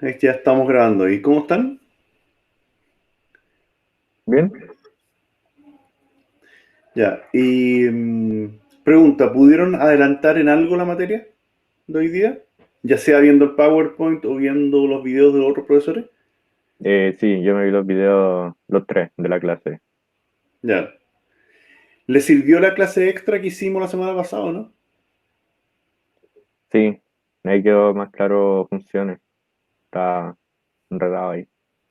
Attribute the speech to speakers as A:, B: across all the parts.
A: Ya estamos grabando. ¿Y cómo están?
B: Bien.
A: Ya. Pregunta, ¿pudieron adelantar en algo la materia de hoy día? Ya sea viendo el PowerPoint o viendo los videos de otros profesores.
B: Sí, yo me vi los videos, los tres de la clase.
A: Ya. ¿Le sirvió la clase extra que hicimos la semana pasada, no?
B: Sí, ahí quedó más claro funciones. Está enredado ahí.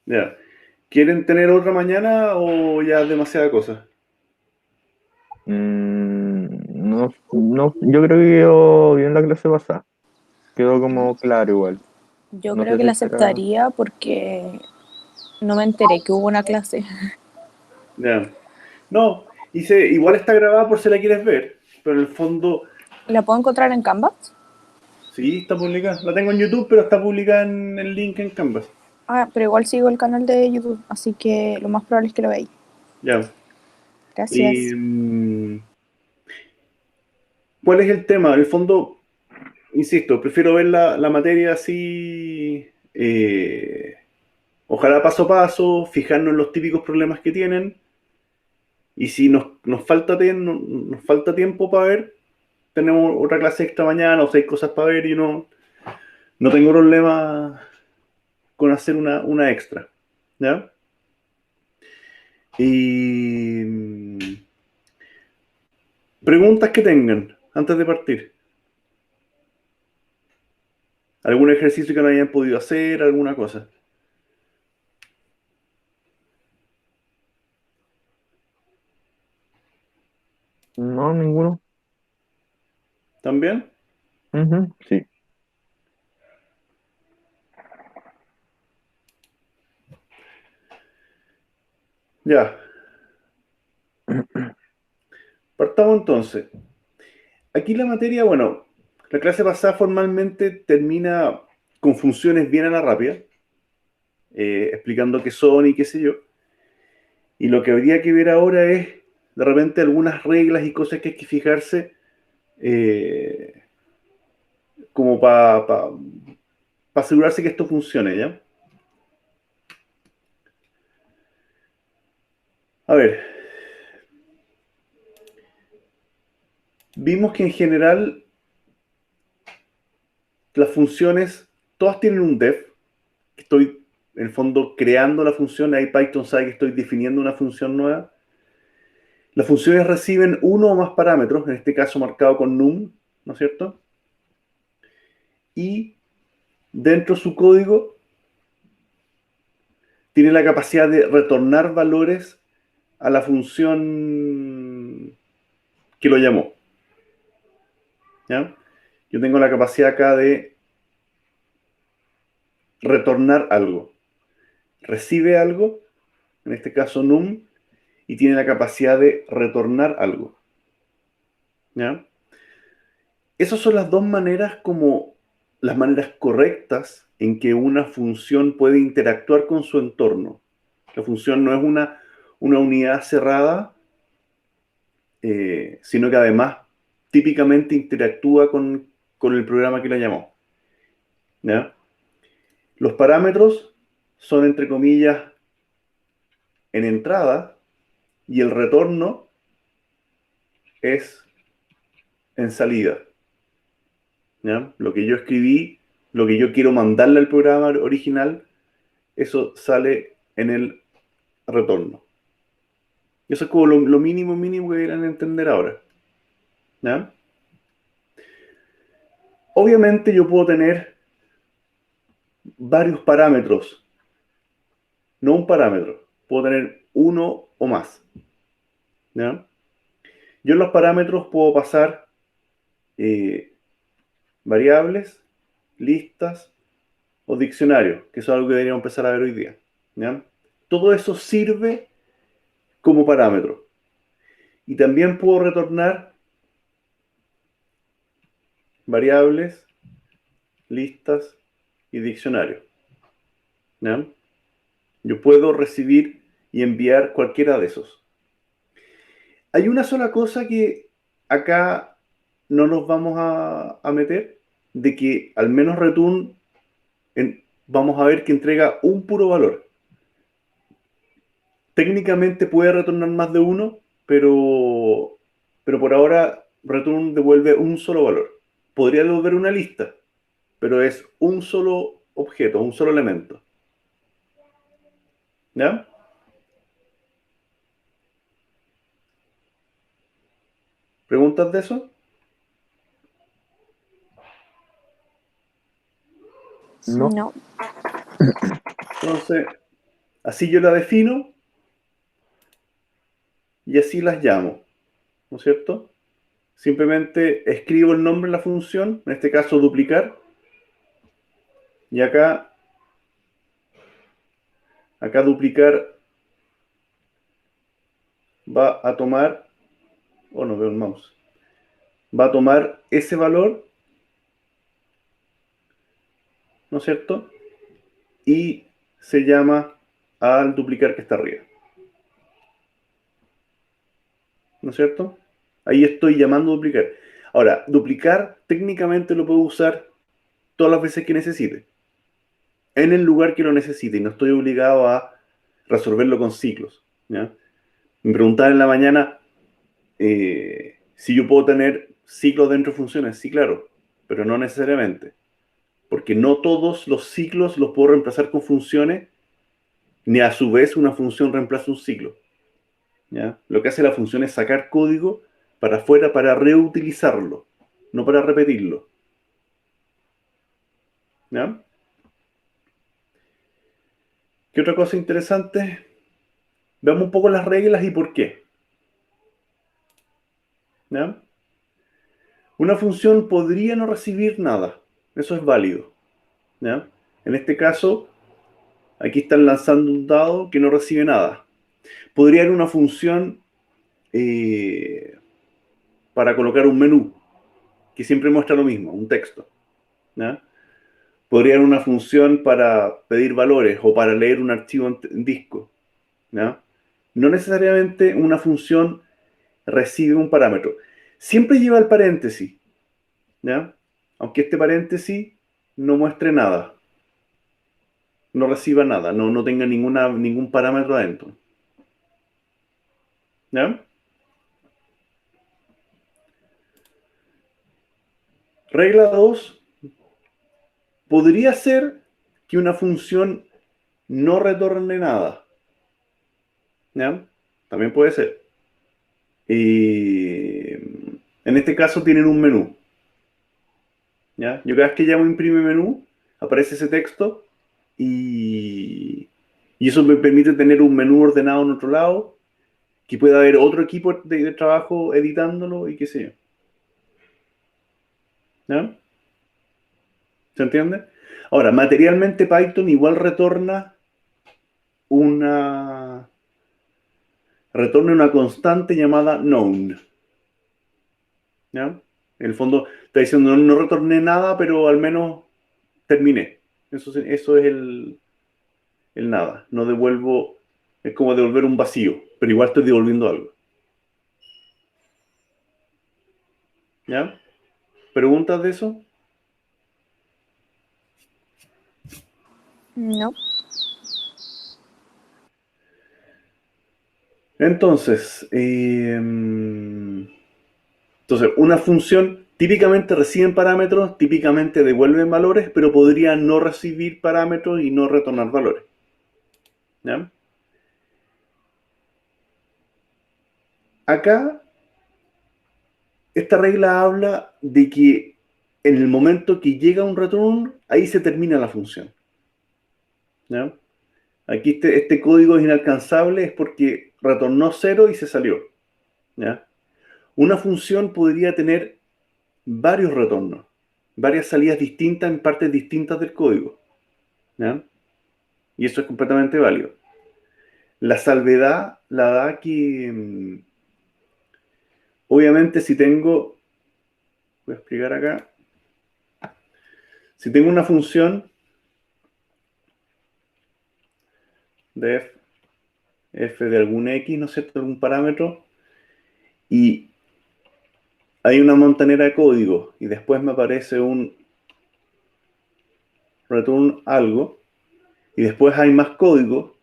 A: Ya. ¿Quieren tener otra mañana o ya es demasiada cosa?
B: No, no, yo creo que quedó bien la clase pasada. Quedó como claro igual.
C: Yo
B: No
C: creo
B: sé
C: que
B: si
C: la
B: será.
C: aceptaría porque no me enteré que hubo una clase.
A: Ya. No, igual está grabada por si la quieres ver, pero en el fondo
C: ¿La puedo encontrar en Canvas?
A: sí está publicada. La tengo en YouTube, pero está publicada en el link en Canvas.
C: Ah, pero igual sigo el canal de YouTube, así que lo más probable es que lo veáis.
A: Ya. Y,
C: Gracias.
A: ¿cuál es el tema? En el fondo, insisto, prefiero ver la materia así, ojalá paso a paso, fijarnos en los típicos problemas que tienen, y si nos falta tiempo para ver, tenemos otra clase extra mañana o seis cosas para ver y no tengo problema con hacer una extra. ¿Ya? Y preguntas que tengan antes de partir. ¿Algún ejercicio que no hayan podido hacer? ¿Alguna cosa?
B: No, ninguno.
A: ¿También?
B: Ujú, sí.
A: Ya. Partamos entonces. Aquí la materia, bueno, la clase pasada formalmente termina con funciones bien a la rápida, explicando qué son y qué sé yo. Y lo que habría que ver ahora es, de repente, algunas reglas y cosas que hay que fijarse eh, como para asegurarse que esto funcione, ¿ya? A ver, vimos que en general las funciones, todas tienen un def, que estoy en el fondo creando la función, ahí Python sabe que estoy definiendo una función nueva. Las funciones reciben uno o más parámetros, en este caso marcado con num, ¿no es cierto? Y dentro de su código tiene la capacidad de retornar valores a la función que lo llamó. ¿Ya? Yo tengo la capacidad acá de retornar algo. Recibe algo, en este caso num, y tiene la capacidad de retornar algo. ¿Ya? Esas son las dos maneras como las maneras correctas en que una función puede interactuar con su entorno. La función no es una unidad cerrada, sino que además típicamente interactúa con el programa que la llamó. ¿Ya? Los parámetros son, entre comillas, en entrada y el retorno es en salida. ¿Ya? Lo que yo escribí, lo que yo quiero mandarle al programa original, eso sale en el retorno. Eso es como lo mínimo, mínimo que deberían entender ahora. ¿Ya? Obviamente yo puedo tener varios parámetros, no un parámetro, puedo tener uno o más. ¿Ya? Yo en los parámetros puedo pasar eh, variables, listas o diccionarios, que eso es algo que deberíamos empezar a ver hoy día. ¿Ya? Todo eso sirve como parámetro. Y también puedo retornar variables, listas y diccionarios. ¿Ya? Yo puedo recibir y enviar cualquiera de esos. Hay una sola cosa que acá no nos vamos a meter, de que al menos Return vamos a ver que entrega un puro valor. Técnicamente puede retornar más de uno, pero por ahora return devuelve un solo valor. Podría devolver una lista, pero es un solo objeto, un solo elemento. ¿Ya? ¿Preguntas de eso?
B: No,
C: No.
A: Entonces, así yo la defino y así las llamo, ¿no es cierto? Simplemente escribo el nombre de la función, en este caso duplicar, y acá duplicar va a tomar, oh no veo el mouse, va a tomar ese valor, ¿no es cierto? Y se llama al duplicar que está arriba, ¿no es cierto? Ahí estoy llamando a duplicar. Ahora, duplicar técnicamente lo puedo usar todas las veces que necesite, en el lugar que lo necesite, y no estoy obligado a resolverlo con ciclos. ¿Ya? Me preguntaban en la mañana si yo puedo tener ciclos dentro de funciones. Sí, claro, pero no necesariamente, porque no todos los ciclos los puedo reemplazar con funciones, ni a su vez una función reemplaza un ciclo. ¿Ya? Lo que hace la función es sacar código para afuera para reutilizarlo, no para repetirlo. ¿Ya? ¿Qué otra cosa interesante? Veamos un poco las reglas y por qué. ¿Ya? Una función podría no recibir nada. Eso es válido. ¿Ya? En este caso, aquí están lanzando un dado que no recibe nada. Podría haber una función para colocar un menú que siempre muestra lo mismo, un texto. ¿Ya? Podría haber una función para pedir valores o para leer un archivo en disco. ¿Ya? No necesariamente una función recibe un parámetro. Siempre lleva el paréntesis. ¿Ya? Aunque este paréntesis no muestre nada, no reciba nada, no tenga ningún parámetro adentro. ¿Ya? Regla 2. Podría ser que una función no retorne nada. ¿Ya? También puede ser. En este caso tienen un menú. ¿Ya? Yo cada vez que llamo imprime menú, aparece ese texto y eso me permite tener un menú ordenado en otro lado, que pueda haber otro equipo de trabajo editándolo y qué sé yo. ¿Ya? ¿Se entiende? Ahora, materialmente Python igual una, retorna una constante llamada known. ¿Ya? En el fondo está diciendo no retorné nada, pero al menos terminé. Eso es el nada. No devuelvo, es como devolver un vacío, pero igual estoy devolviendo algo. ¿Ya? ¿Preguntas de eso?
C: No.
A: Entonces, una función típicamente reciben parámetros, típicamente devuelven valores, pero podría no recibir parámetros y no retornar valores. ¿Ya? Acá, esta regla habla de que en el momento que llega un return, ahí se termina la función. ¿Ya? Aquí este código es inalcanzable, es porque retornó 0 y se salió. ¿Ya? Una función podría tener varios retornos, varias salidas distintas en partes distintas del código. ¿Ya? Y eso es completamente válido. La salvedad la da que, obviamente, voy a explicar acá, si tengo una función de f de algún x, ¿no es cierto?, algún parámetro, y hay una montanera de código, y después me aparece un return algo, y después hay más código,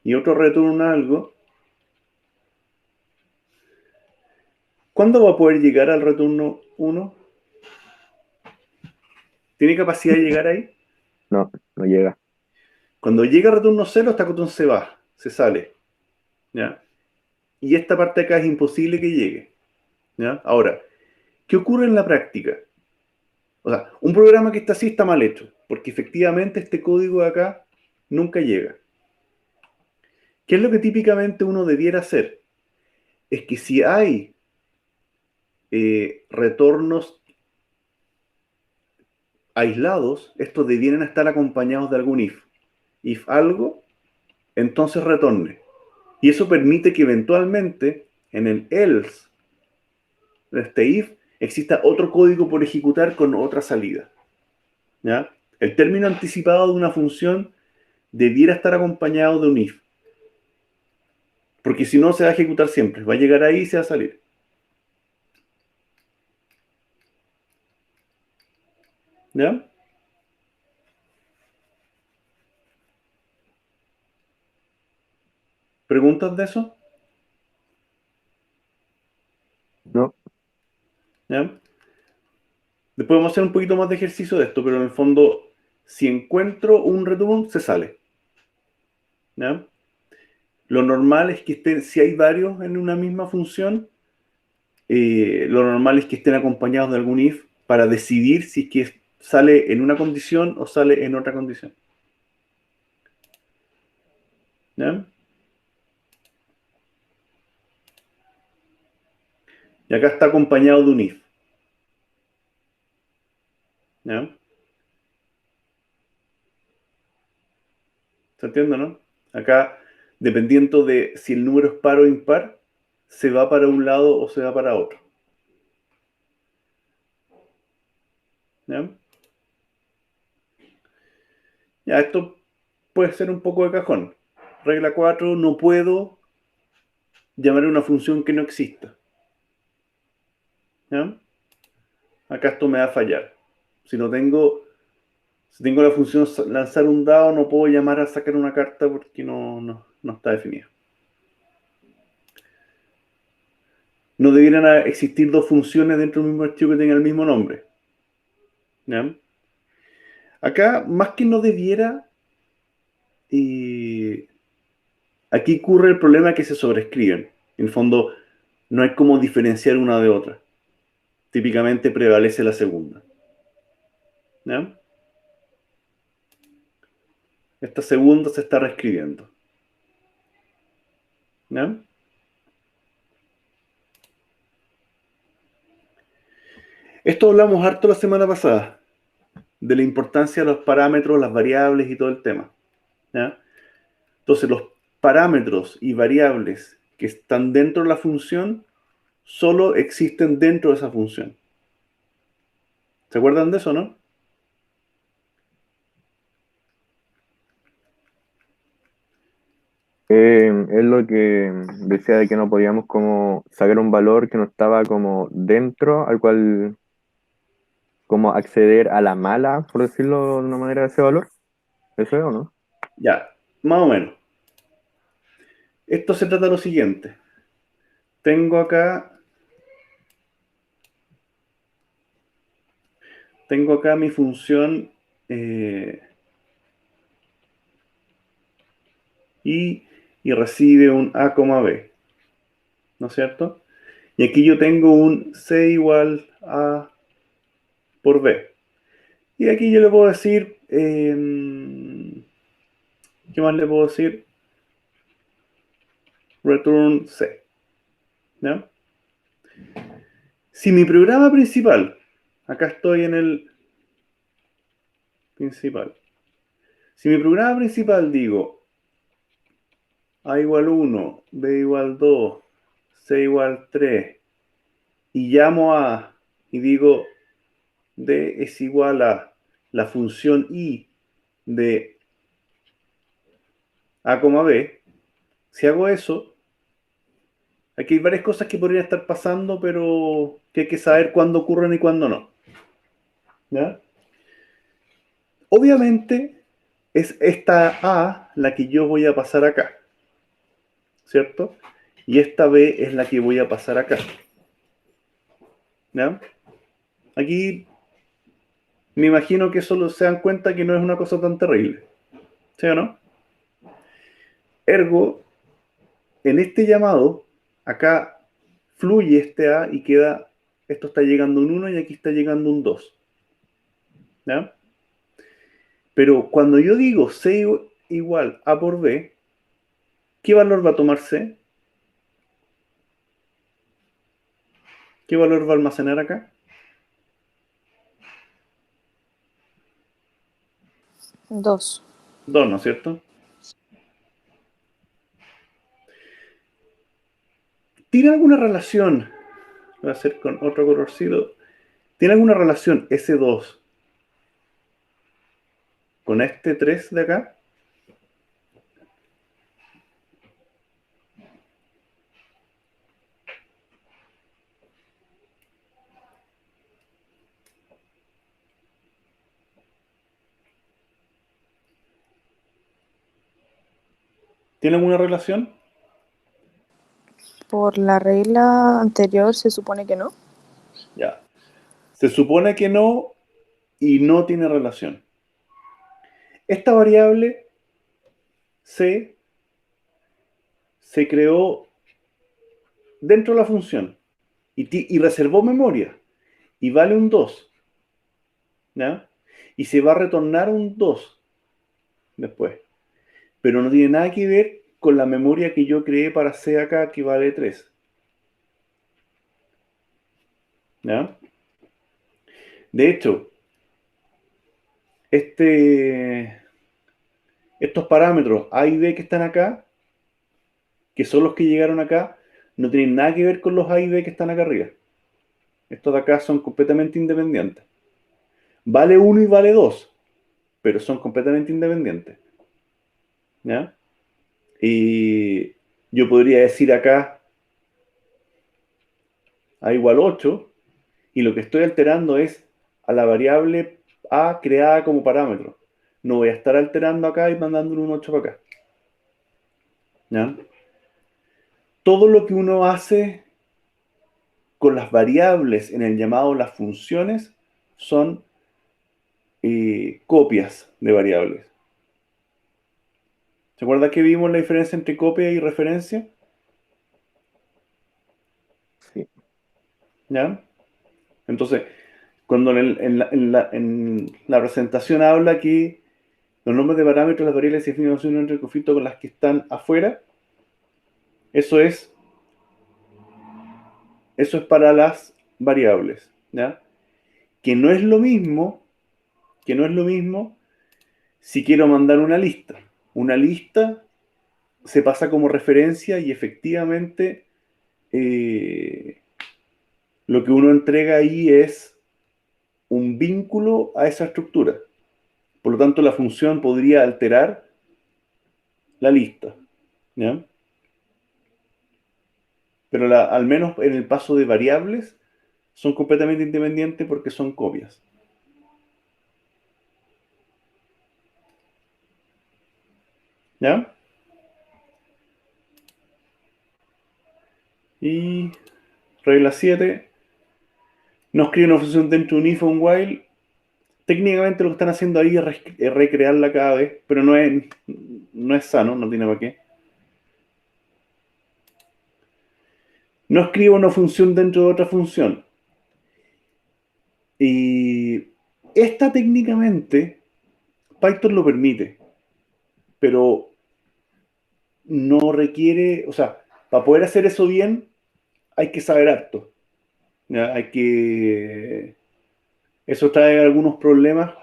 A: y otro return algo. ¿Cuándo va a poder llegar al retorno 1? ¿Tiene capacidad de llegar ahí?
B: No, no llega.
A: Cuando llega al retorno 0, esta cuestión se va, se sale. ¿Ya? Y esta parte de acá es imposible que llegue. ¿Ya? Ahora, ¿qué ocurre en la práctica? O sea, un programa que está así está mal hecho, porque efectivamente este código de acá nunca llega. ¿Qué es lo que típicamente uno debiera hacer? Es que si hay retornos aislados, estos debieran estar acompañados de algún if. If algo, entonces retorne. Y eso permite que eventualmente en el else de este if exista otro código por ejecutar con otra salida. ¿Ya? El término anticipado de una función debiera estar acompañado de un if. Porque si no, se va a ejecutar siempre. Va a llegar ahí y se va a salir. ¿Ya? ¿Preguntas de eso?
B: No,
A: ¿Ya? Después vamos a hacer un poquito más de ejercicio de esto, pero en el fondo, si encuentro un return, se sale. ¿Ya? Lo normal es que estén, si hay varios en una misma función, lo normal es que estén acompañados de algún if para decidir si es que sale en una condición o sale en otra condición. ¿Ya? Y acá está acompañado de un if. ¿Ya? ¿Se entiende, no? Acá, dependiendo de si el número es par o impar, se va para un lado o se va para otro. ¿Ya? Ya, esto puede ser un poco de cajón. Regla 4, no puedo llamar a una función que no exista. ¿Ya? Acá esto me va a fallar. Si no tengo, si tengo la función lanzar un dado, no puedo llamar a sacar una carta porque no está definida. No debieran existir dos funciones dentro del mismo archivo que tengan el mismo nombre. ¿Ya? Acá, más que no debiera, aquí ocurre el problema que se sobrescriben. En el fondo, no hay cómo diferenciar una de otra. Típicamente prevalece la segunda. ¿Ya? Esta segunda se está reescribiendo. ¿Ya? Esto hablamos harto la semana pasada, de la importancia de los parámetros, las variables y todo el tema. ¿Ya? Entonces, los parámetros y variables que están dentro de la función solo existen dentro de esa función. ¿Se acuerdan de eso, no?
B: es lo que decía de que no podíamos como sacar un valor que no estaba como dentro, al cual como acceder a la mala, por decirlo de una manera, de ese valor. ¿Eso es o no?
A: Ya, más o menos. Esto se trata de lo siguiente. Tengo acá mi función y recibe un A, B, ¿no es cierto? Y aquí yo tengo un C igual a por B. Y aquí yo le puedo decir, ¿qué más le puedo decir? Return C. ¿Ya? Si mi programa principal, acá estoy en el principal, si mi programa principal digo A igual 1, B igual 2, C igual 3, y llamo a y digo D es igual a la función I de A, B, si hago eso, aquí hay varias cosas que podrían estar pasando, pero que hay que saber cuándo ocurren y cuándo no. ¿Ya? obviamente es esta A la que yo voy a pasar acá, ¿cierto? Y esta B es la que voy a pasar acá. ¿Ya? Aquí me imagino que solo se dan cuenta que no es una cosa tan terrible. ¿Sí o no? Ergo, en este llamado, acá fluye este A y queda, esto está llegando un 1 y aquí está llegando un 2. ¿Ya? Pero cuando yo digo C igual A por B, ¿qué valor va a tomar C? ¿Qué valor va a almacenar acá?
C: 2.
A: 2, ¿no es cierto? ¿Tiene alguna relación? Voy a hacer con otro colorcito. ¿Tiene alguna relación S2 con este 3 de acá? ¿Tiene alguna relación?
C: Por la regla anterior se supone que no.
A: Ya. Se supone que no y no tiene relación. Esta variable C se creó dentro de la función y reservó memoria y vale un 2. ¿Ya? Y se va a retornar un 2 después. Pero no tiene nada que ver con la memoria que yo creé para C acá, que vale 3. ¿Ya? De hecho, estos parámetros A y B que están acá, que son los que llegaron acá, no tienen nada que ver con los A y B que están acá arriba. Estos de acá son completamente independientes. Vale 1 y vale 2, pero son completamente independientes. ¿Ya? Y yo podría decir acá A igual 8, y lo que estoy alterando es a la variable A creada como parámetro. No voy a estar alterando acá y mandándole un 8 para acá. ¿Ya? Todo lo que uno hace con las variables en el llamado las funciones son copias de variables. ¿Se acuerda que vimos la diferencia entre copia y referencia?
B: Sí.
A: ¿Ya? Entonces, cuando en la presentación habla que los nombres de parámetros, las variables se definen entre conflicto con las que están afuera, eso es, eso es para las variables. ¿Ya? Que no es lo mismo, que no es lo mismo si quiero mandar una lista. Una lista se pasa como referencia y efectivamente lo que uno entrega ahí es un vínculo a esa estructura. Por lo tanto, la función podría alterar la lista. ¿Ya? Pero al menos en el paso de variables son completamente independientes porque son copias. ¿Ya? Y regla 7. No escriben una función dentro de un if o un while. Técnicamente lo que están haciendo ahí es recrearla cada vez, pero no es sano, no tiene para qué. No escribo una función dentro de otra función. Y esta técnicamente Python lo permite, pero no requiere, o sea, para poder hacer eso bien hay que saber harto. ¿Ya? Eso trae algunos problemas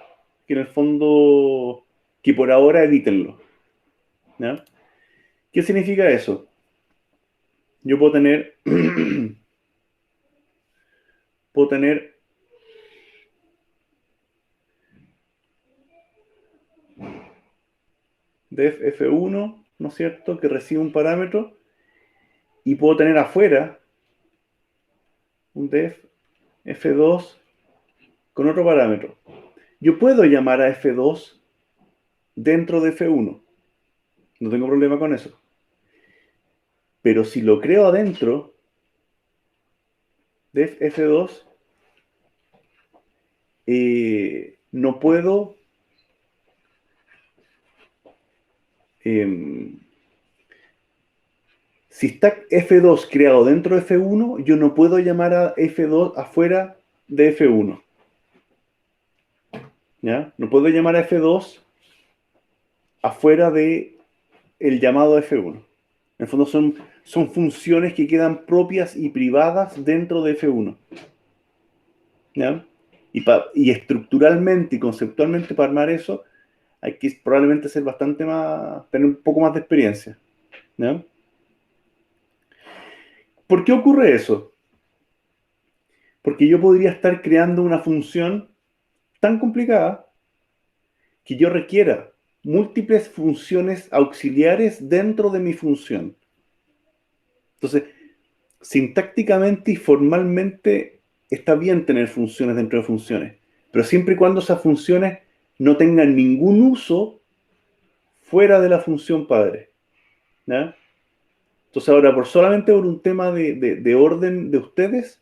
A: que en el fondo, que por ahora evítenlo. ¿Ya? ¿Qué significa eso? Yo puedo tener def f1, ¿no es cierto?, que recibe un parámetro, y puedo tener afuera un def f2 con otro parámetro. Yo puedo llamar a F2 dentro de F1. No tengo problema con eso. Pero si lo creo adentro de F2, no puedo si está F2 creado dentro de F1, yo no puedo llamar a F2 afuera de F1. ¿Ya? No puedo llamar a F2 afuera de el llamado F1. En el fondo son funciones que quedan propias y privadas dentro de F1. ¿Ya? Y estructuralmente y conceptualmente para armar eso hay que probablemente ser bastante más, tener un poco más de experiencia. ¿Ya? ¿Por qué ocurre eso? Porque yo podría estar creando una función tan complicada que yo requiera múltiples funciones auxiliares dentro de mi función. Entonces, sintácticamente y formalmente está bien tener funciones dentro de funciones, pero siempre y cuando esas funciones no tengan ningún uso fuera de la función padre. ¿Ya? Entonces ahora, solamente por un tema de orden de ustedes,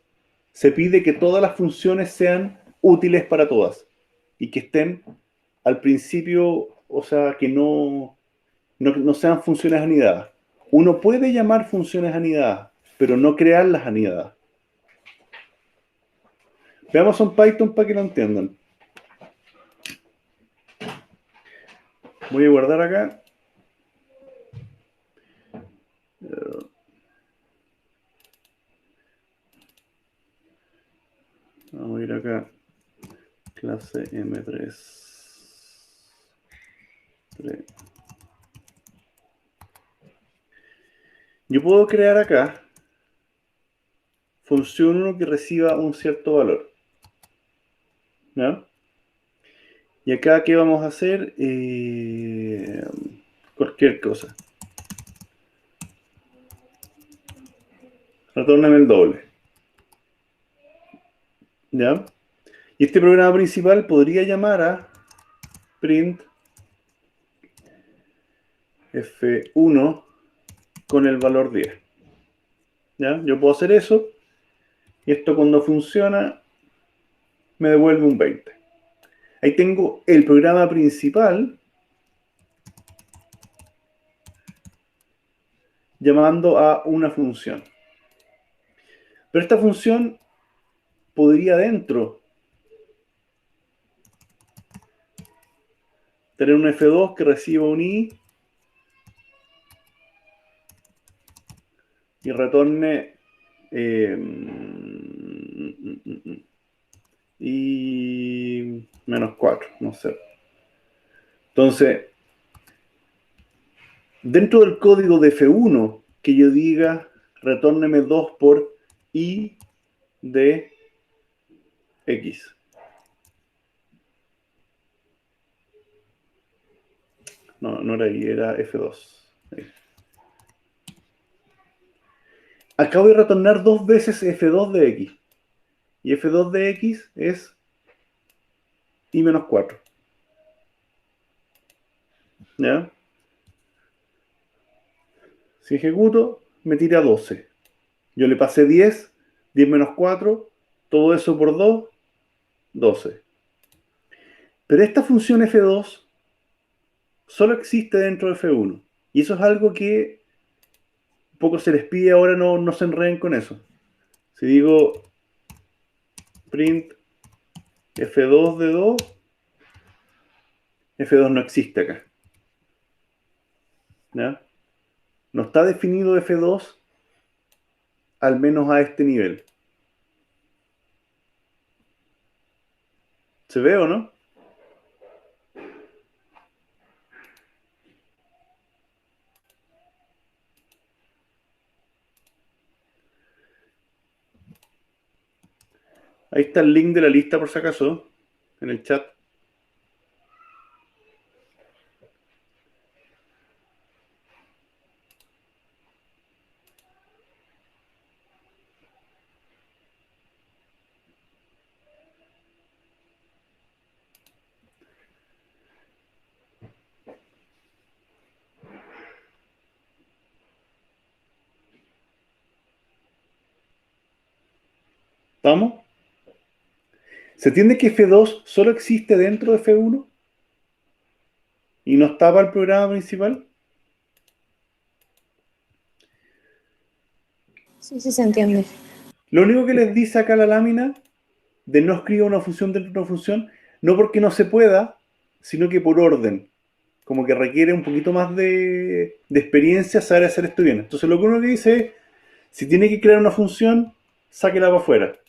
A: se pide que todas las funciones sean útiles para todas y que estén al principio, o sea, que no sean funciones anidadas. Uno puede llamar funciones anidadas, pero no crearlas anidadas. Veamos un Python para que lo entiendan. Voy a guardar acá. Vamos a ir acá. Clase M3. 3. Yo puedo crear acá función 1 que reciba un cierto valor. ¿Ya? Y acá, ¿qué vamos a hacer? Cualquier cosa. Retórname el doble. ¿Ya? Y este programa principal podría llamar a print F1 con el valor 10. ¿Ya? Yo puedo hacer eso. Y esto cuando funciona me devuelve un 20. Ahí tengo el programa principal llamando a una función. Pero esta función podría dentro tener un F2 que reciba un I y retorne y menos 4, no sé. Entonces, dentro del código de F1, que yo diga retórneme 2 por I de X. No, no era I, era F2. Ahí. Acabo de retornar dos veces F2 de X. Y F2 de X es I menos 4. ¿Ya? Si ejecuto, me tira 12. Yo le pasé 10, 10 menos 4, todo eso por 2, 12. Pero esta función F2 solo existe dentro de F1. Y eso es algo que un poco se les pide ahora, no se enreden con eso. Si digo print F2 de 2, F2 no existe acá. ¿Ya? No está definido F2 al menos a este nivel. ¿Se ve o no? Ahí está el link de la lista por si acaso, en el chat. ¿Estamos? ¿Se entiende que F2 solo existe dentro de F1 y no está para el programa principal?
C: Sí, sí se entiende.
A: Lo único que les dice acá la lámina de no escriba una función dentro de una función, no porque no se pueda, sino que por orden. Como que requiere un poquito más de experiencia saber hacer esto bien. Entonces lo que uno que dice es, si tiene que crear una función, sáquela para afuera.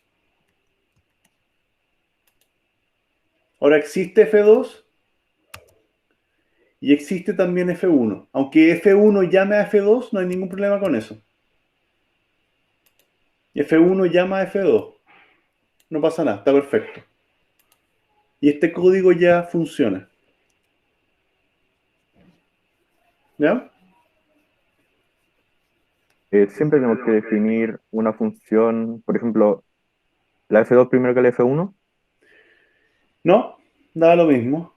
A: Ahora existe F2 y existe también F1. Aunque F1 llame a F2, no hay ningún problema con eso. F1 llama a F2. No pasa nada, está perfecto. Y este código ya funciona. ¿Ya?
B: Siempre tenemos que definir una función, por ejemplo, la F2 primero que la F1.
A: No, da lo mismo.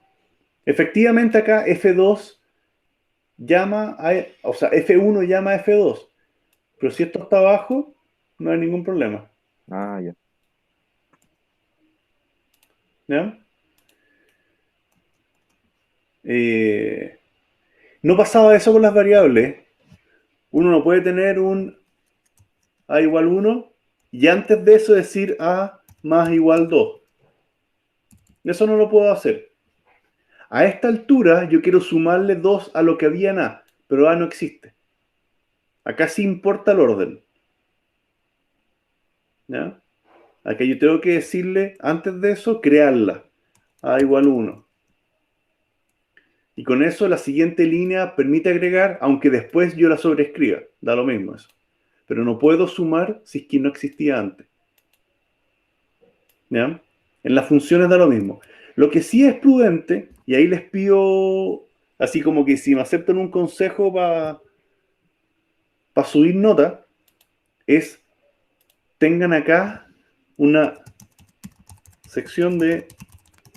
A: Efectivamente acá F2 llama a, o sea, F1 llama a F2. Pero si esto está abajo, no hay ningún problema.
B: Ah, ya.
A: ¿Ya? No pasaba eso con las variables. Uno no puede tener un A igual 1 y antes de eso decir A más igual 2. Eso no lo puedo hacer. A esta altura yo quiero sumarle 2 a lo que había en A, pero A no existe. Acá sí importa el orden. ¿Ya? Acá yo tengo que decirle, antes de eso, crearla. A igual 1. Y con eso la siguiente línea permite agregar, aunque después yo la sobreescriba. Da lo mismo eso. Pero no puedo sumar si es que no existía antes. ¿Ya? En las funciones da lo mismo. Lo que sí es prudente, y ahí les pido, así como que si me aceptan un consejo para subir nota, es tengan acá una sección de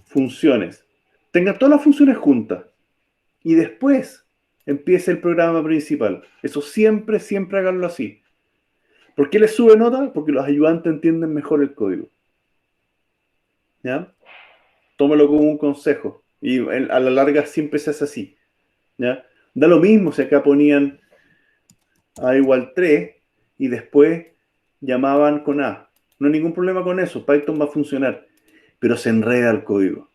A: funciones. Tengan todas las funciones juntas. Y después empieza el programa principal. Eso siempre, siempre háganlo así. ¿Por qué les sube nota? Porque los ayudantes entienden mejor el código. ¿Ya? Tómalo como un consejo. Y a la larga siempre se hace así. ¿Ya? Da lo mismo si acá ponían A igual 3 y después llamaban con A. No hay ningún problema con eso. Python va a funcionar. Pero se enreda el código.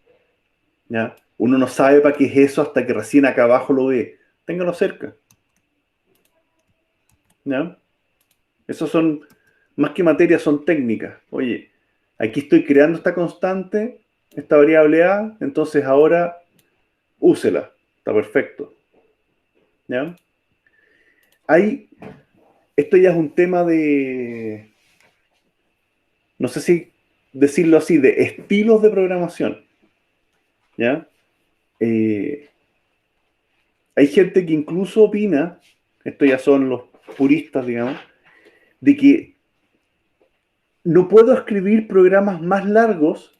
A: ¿Ya? Uno no sabe para qué es eso hasta que recién acá abajo lo ve. Téngalo cerca. ¿Ya? Esos son, más que materias, son técnicas. Oye, aquí estoy creando esta constante, esta variable A, entonces ahora úsela. Está perfecto. ¿Ya? Hay, esto ya es un tema de, no sé si decirlo así, de estilos de programación. ¿Ya? Hay gente que incluso opina, esto ya son los puristas, digamos, de que no puedo escribir programas más largos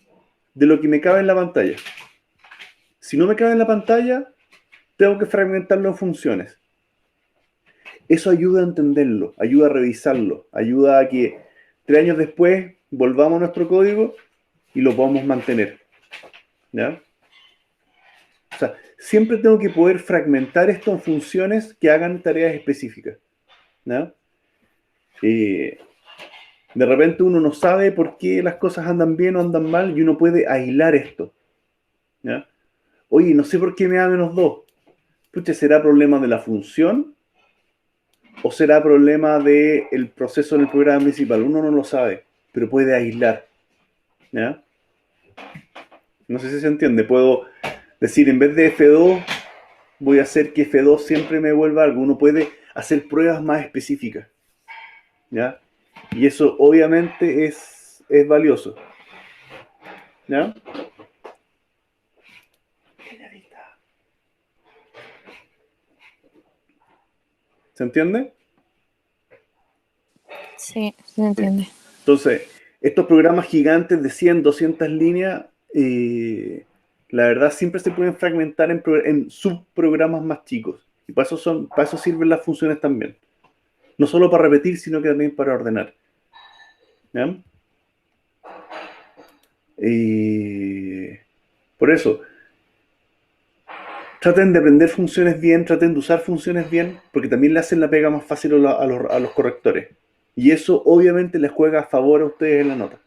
A: de lo que me cabe en la pantalla. Si no me cabe en la pantalla, tengo que fragmentarlo en funciones. Eso ayuda a entenderlo, ayuda a revisarlo, ayuda a que 3 años después volvamos a nuestro código y lo podamos mantener. ¿Ya? O sea, siempre tengo que poder fragmentar esto en funciones que hagan tareas específicas. ¿Ya? De repente uno no sabe por qué las cosas andan bien o andan mal y uno puede aislar esto. ¿Ya? Oye, no sé por qué me da -2. Pucha, ¿será problema de la función o será problema del proceso en el programa principal? Uno no lo sabe, pero puede aislar. ¿Ya? No sé si se entiende. Puedo decir, en vez de F2, voy a hacer que F2 siempre me vuelva algo. Uno puede hacer pruebas más específicas. ¿Ya? Y eso obviamente es valioso. ¿Ya? ¿Se entiende?
C: Sí, se entiende.
A: Entonces, estos programas gigantes de 100, 200 líneas, la verdad siempre se pueden fragmentar en subprogramas más chicos. Y para eso sirven las funciones también. No solo para repetir, sino que también para ordenar. ¿Ya? Por eso, traten de aprender funciones bien, traten de usar funciones bien, porque también le hacen la pega más fácil a los correctores. Y eso obviamente les juega a favor a ustedes en la nota.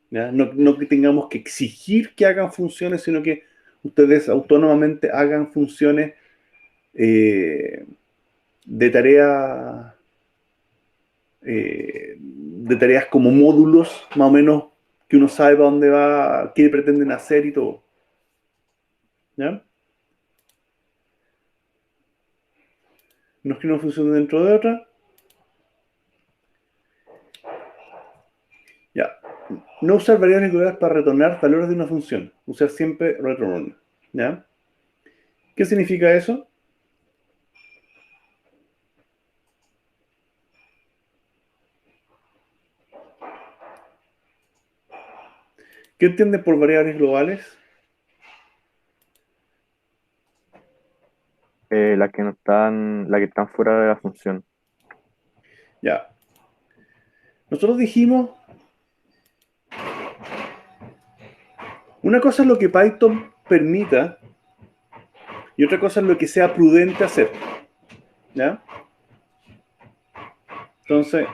A: ¿Ya? No, no que tengamos que exigir que hagan funciones, sino que ustedes autónomamente hagan funciones de tarea de tareas como módulos, más o menos, que uno sabe para dónde va, qué pretenden hacer y todo. ¿Ya? No es que no funcione dentro de otra. Ya. No usar variables globales para retornar valores de una función. Usar siempre return. ¿Ya? ¿Qué significa eso? ¿Qué entiende por variables globales?
B: Las que están fuera de la función.
A: Ya. Nosotros dijimos, una cosa es lo que Python permita y otra cosa es lo que sea prudente hacer. ¿Ya? Entonces,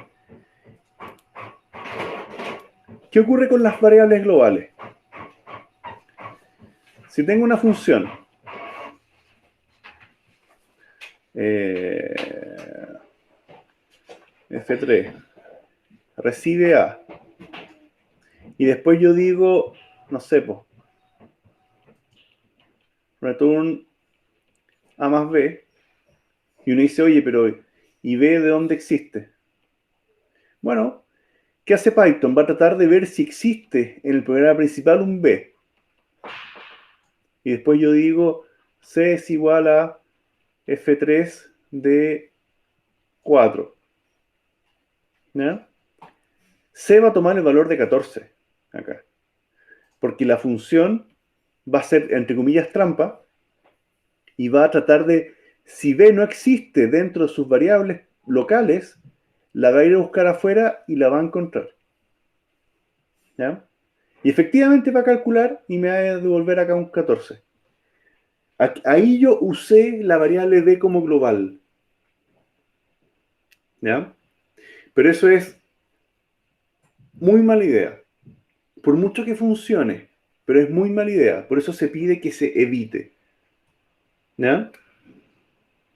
A: ¿qué ocurre con las variables globales? Si tengo una función F3 recibe A y después yo digo, no sé, pues, return A más B y uno dice, oye, pero ¿y B de dónde existe? Bueno, ¿qué hace Python? Va a tratar de ver si existe en el programa principal un B y después yo digo C es igual a F3 de 4. ¿Ya? C va a tomar el valor de 14 acá, porque la función va a ser, entre comillas, trampa y va a tratar de, si B no existe dentro de sus variables locales, la va a ir a buscar afuera y la va a encontrar. ¿Ya? Y efectivamente va a calcular y me va a devolver acá un 14. Ahí yo usé la variable B como global. ¿Ya? Pero eso es muy mala idea. Por mucho que funcione, pero es muy mala idea. Por eso se pide que se evite. ¿Ya?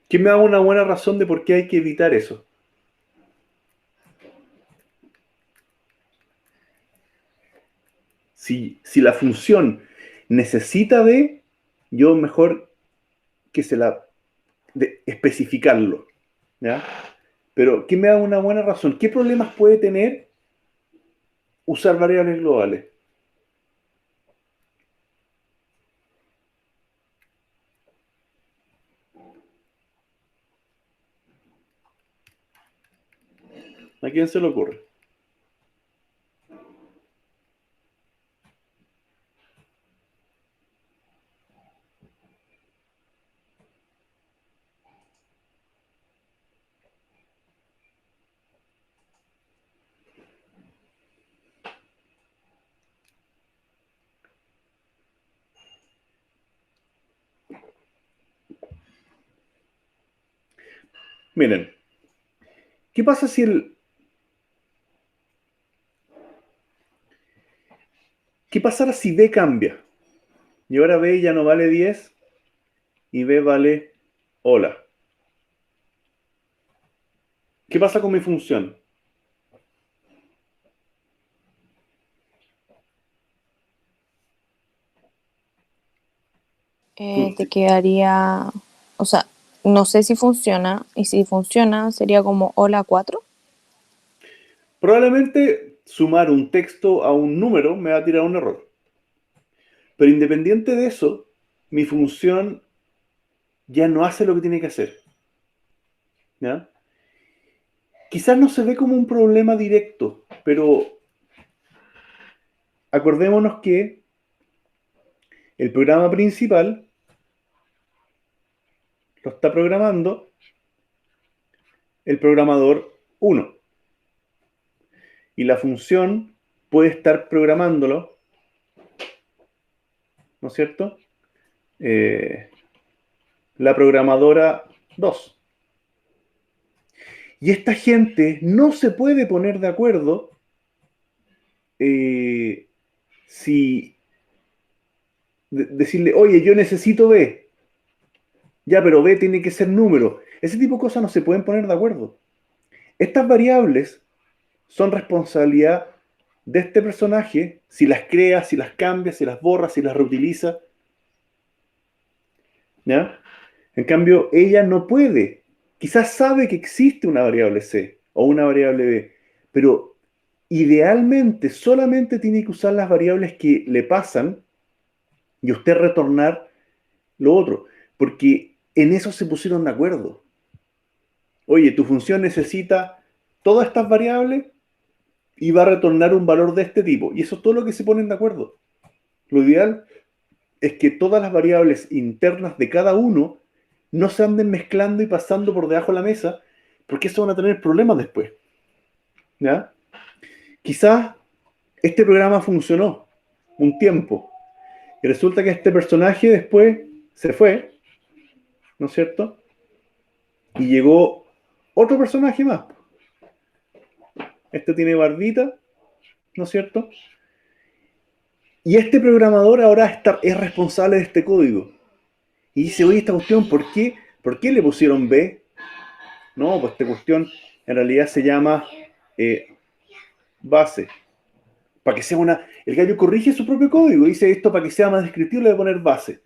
A: ¿Quién me da una buena razón de por qué hay que evitar eso? Si la función necesita B, yo mejor que se la especificarlo. ¿Ya? Pero, ¿qué me da una buena razón? ¿Qué problemas puede tener usar variables globales? ¿A quién se le ocurre? Miren, ¿qué pasa si ¿qué pasará si B cambia? Y ahora B ya no vale 10 y B vale hola. ¿Qué pasa con mi función?
C: Te quedaría, o sea, no sé si funciona, y si funciona sería como hola 4.
A: Probablemente sumar un texto a un número me va a tirar un error. Pero independiente de eso, mi función ya no hace lo que tiene que hacer. ¿Ya? Quizás no se ve como un problema directo, pero acordémonos que el programa principal lo está programando el programador 1 y la función puede estar programándolo ¿no es cierto? La programadora 2. Y esta gente no se puede poner de acuerdo si decirle, oye, yo necesito B. Ya, pero B tiene que ser número. Ese tipo de cosas no se pueden poner de acuerdo. Estas variables son responsabilidad de este personaje, si las crea, si las cambia, si las borra, si las reutiliza. ¿Ya? En cambio, ella no puede. Quizás sabe que existe una variable C o una variable B, pero idealmente solamente tiene que usar las variables que le pasan y usted retornar lo otro, porque en eso se pusieron de acuerdo. Oye, tu función necesita todas estas variables y va a retornar un valor de este tipo. Y eso es todo lo que se ponen de acuerdo. Lo ideal es que todas las variables internas de cada uno no se anden mezclando y pasando por debajo de la mesa, porque eso van a tener problemas después. ¿Ya? Quizás este programa funcionó un tiempo y resulta que este personaje después se fue, ¿no es cierto? Y llegó otro personaje más. Este tiene barbita, ¿no es cierto? Y este programador ahora es responsable de este código. Y dice, oye, esta cuestión, ¿por qué le pusieron B? No, pues esta cuestión en realidad se llama base. Para que sea una... El gallo corrige su propio código. Dice esto para que sea más descriptivo, le voy a poner base.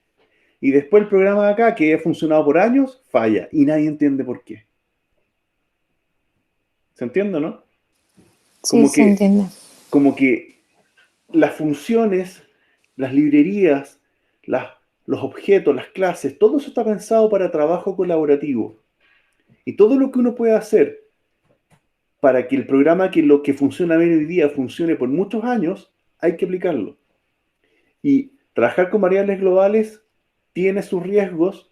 A: Y después el programa de acá, que ha funcionado por años, falla. Y nadie entiende por qué. ¿Se entiende, no?
C: Sí, se entiende.
A: Como que las funciones, las librerías, las, los objetos, las clases, todo eso está pensado para trabajo colaborativo. Y todo lo que uno puede hacer para que el programa que lo que funciona bien hoy día funcione por muchos años, hay que aplicarlo. Y trabajar con variables globales tiene sus riesgos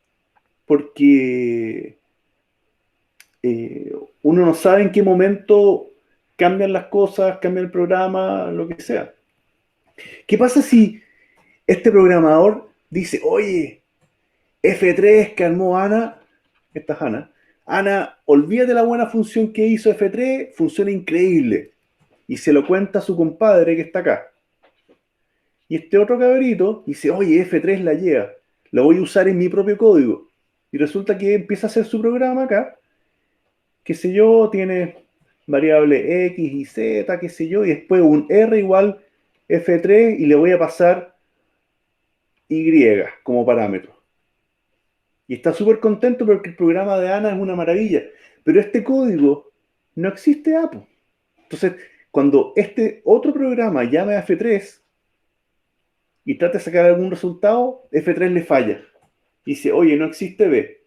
A: porque uno no sabe en qué momento cambian las cosas, cambia el programa, lo que sea. ¿Qué pasa si este programador dice, oye, F3 que armó Ana, esta es Ana, Ana, olvídate la buena función que hizo F3, funciona increíble. Y se lo cuenta a su compadre que está acá. Y este otro cabrito dice, oye, F3 la lleva, la voy a usar en mi propio código. Y resulta que empieza a hacer su programa acá, qué sé yo, tiene variable X y Z, qué sé yo, y después un R igual F3 y le voy a pasar Y como parámetro. Y está súper contento porque el programa de Ana es una maravilla. Pero este código no existe APO. Entonces, cuando este otro programa llame a F3 y trate de sacar algún resultado, F3 le falla. Y dice, oye, no existe B.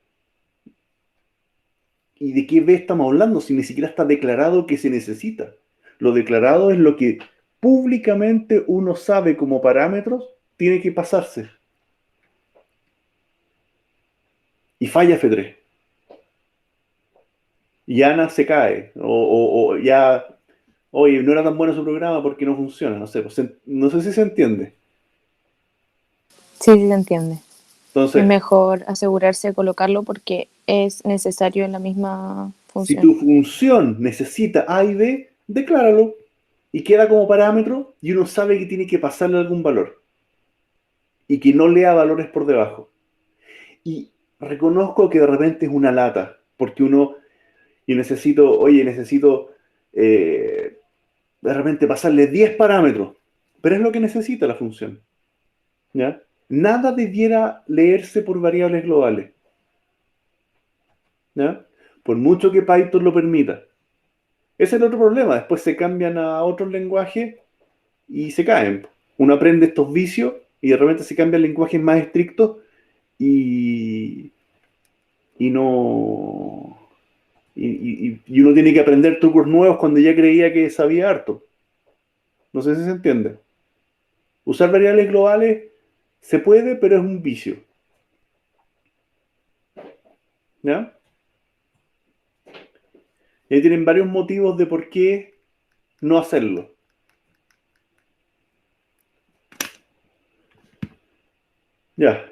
A: ¿Y de qué B estamos hablando si ni siquiera está declarado que se necesita? Lo declarado es lo que públicamente uno sabe como parámetros tiene que pasarse. Y falla F3. Y Ana se cae. O ya, oye, no era tan bueno su programa porque no funciona. No sé, pues, no sé si se entiende.
C: Sí, sí se entiende. Es
A: Entonces,
C: mejor asegurarse de colocarlo porque es necesario en la misma
A: si
C: función.
A: tu función necesita A y B, decláralo. Y queda como parámetro y uno sabe que tiene que pasarle algún valor. Y que no lea valores por debajo. Y reconozco que de repente es una lata. Porque yo necesito, oye, necesito de repente pasarle 10 parámetros. Pero es lo que necesita la función. ¿Ya? Nada debiera leerse por variables globales. ¿Ya? Por mucho que Python lo permita. Ese es el otro problema. Después se cambian a otros lenguajes y se caen. Uno aprende estos vicios y de repente se cambian lenguajes más estrictos y, y no. Y uno tiene que aprender trucos nuevos cuando ya creía que sabía harto. No sé si se entiende. Usar variables globales se puede, pero es un vicio. ¿Ya? Y ahí tienen varios motivos de por qué no hacerlo. Ya.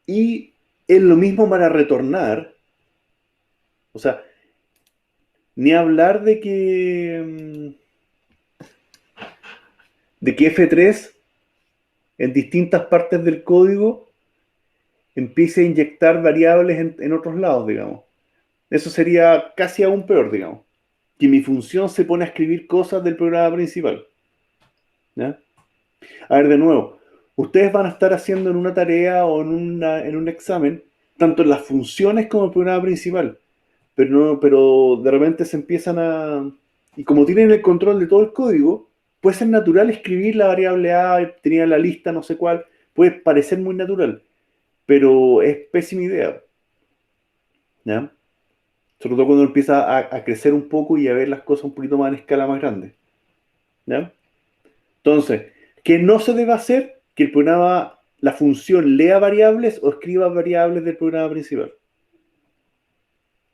A: Y es lo mismo para retornar. O sea, ni hablar de que F3 en distintas partes del código empiece a inyectar variables en otros lados, digamos. Eso sería casi aún peor, digamos. Que mi función se pone a escribir cosas del programa principal. ¿Ya? A ver, de nuevo, ustedes van a estar haciendo en una tarea o en un examen, tanto en las funciones como el programa principal. Pero de repente se empiezan a... Y como tienen el control de todo el código, puede ser natural escribir la variable A, tenía la lista no sé cuál, puede parecer muy natural, pero es pésima idea, ¿ya? Sobre todo cuando empieza a crecer un poco y a ver las cosas un poquito más en escala más grande, ¿ya? Entonces, ¿qué no se debe hacer? Que el programa, la función lea variables o escriba variables del programa principal,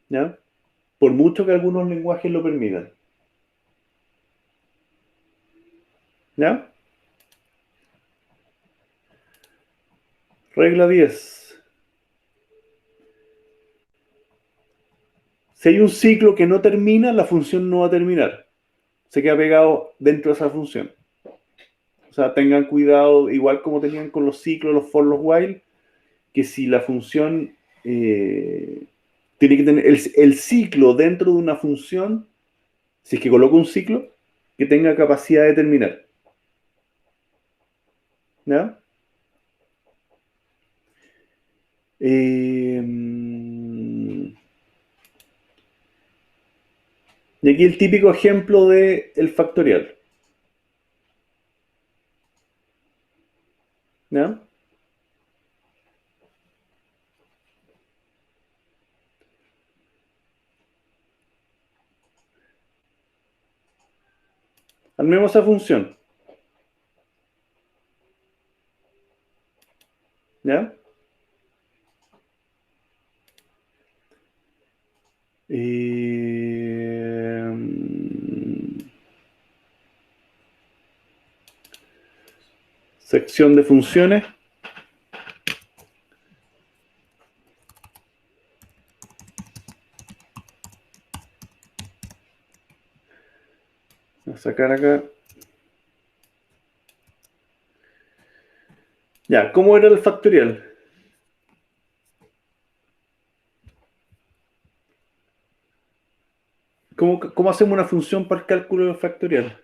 A: ¿ya? Por mucho que algunos lenguajes lo permitan, ¿ya? Regla 10. Si hay un ciclo que no termina, la función no va a terminar. Se queda pegado dentro de esa función. O sea, tengan cuidado, igual como tenían con los ciclos, los for, los while, que si la función tiene que tener el ciclo dentro de una función, si es que coloco un ciclo, que tenga capacidad de terminar. ¿Ya? Eh, y aquí el típico ejemplo de el factorial. ¿Ya? Armemos esa función. ¿Ya? Eh, sección de funciones. Voy a sacar acá. Ya, ¿cómo era el factorial? ¿Cómo hacemos una función para el cálculo del factorial?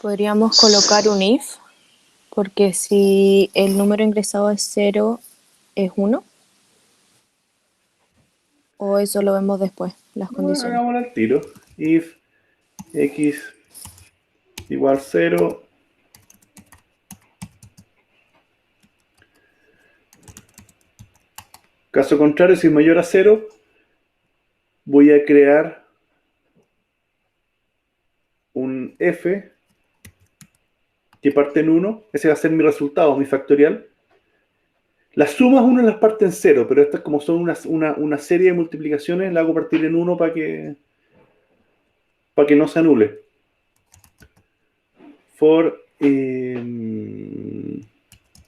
C: Podríamos colocar un if, porque si el número ingresado es 0, es 1, o eso lo vemos después, las
A: No,
C: condiciones.
A: hagámoslo al tiro. If x igual 0, caso contrario, si es mayor a 0, voy a crear un f que parte en 1. Ese va a ser mi resultado, mi factorial. Las sumas uno las parte en 0, pero estas como son una serie de multiplicaciones, la hago partir en 1 para que no se anule. For m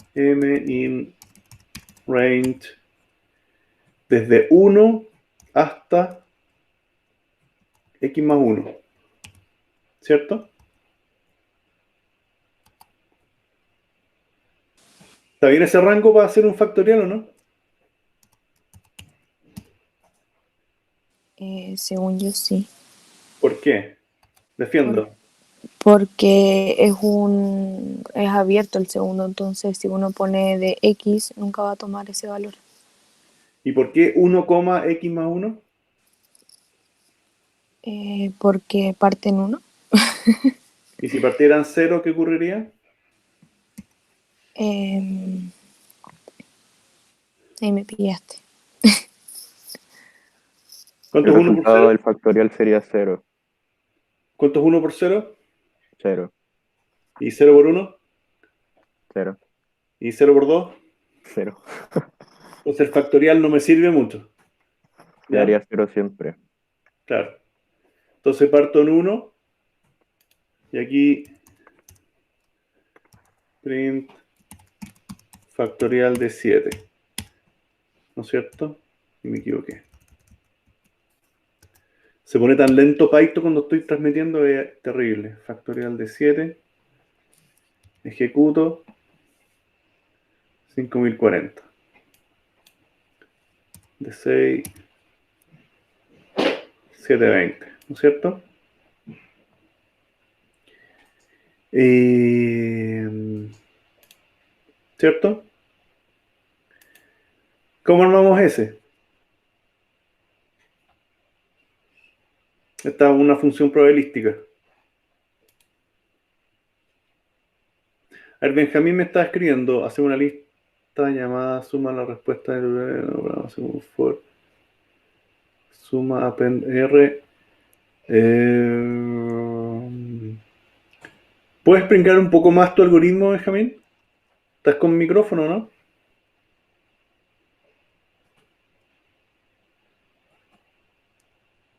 A: in range desde 1 hasta x más 1, ¿cierto? ¿Está bien ese rango para hacer un factorial o no?
C: Según yo sí,
A: ¿Por qué?
C: Por-
A: Defiendo.
C: porque es abierto el segundo, entonces si uno pone de x, nunca va a tomar ese valor.
A: ¿Y por qué 1, x más 1?
C: Porque parte en 1.
A: ¿Y si partieran 0, qué ocurriría?
C: Ahí me pillaste.
A: ¿Cuánto
B: El
A: es 1 por
B: resultado
A: 0?
B: del factorial sería cero,
A: ¿Cuánto es 1 por 0?
B: cero.
A: ¿Y 0 por 1?
B: 0,
A: ¿Y 0 por 2?
B: 0.
A: Entonces el factorial no me sirve mucho. ¿Ya?
B: Quedaría 0 siempre.
A: Claro. Entonces parto en 1 y aquí print factorial de 7. ¿No es cierto? Y me equivoqué. Se pone tan lento Python cuando estoy transmitiendo, es terrible. Factorial de 7. Ejecuto. 5040. De 6. 720. ¿No es cierto? ¿Cierto? ¿Cómo armamos ese? Esta es una función probabilística. A ver, Benjamín me está escribiendo, hace una lista llamada suma la respuesta del for suma append r. ¿Puedes explicar un poco más tu algoritmo, Benjamín? ¿Estás con micrófono, no?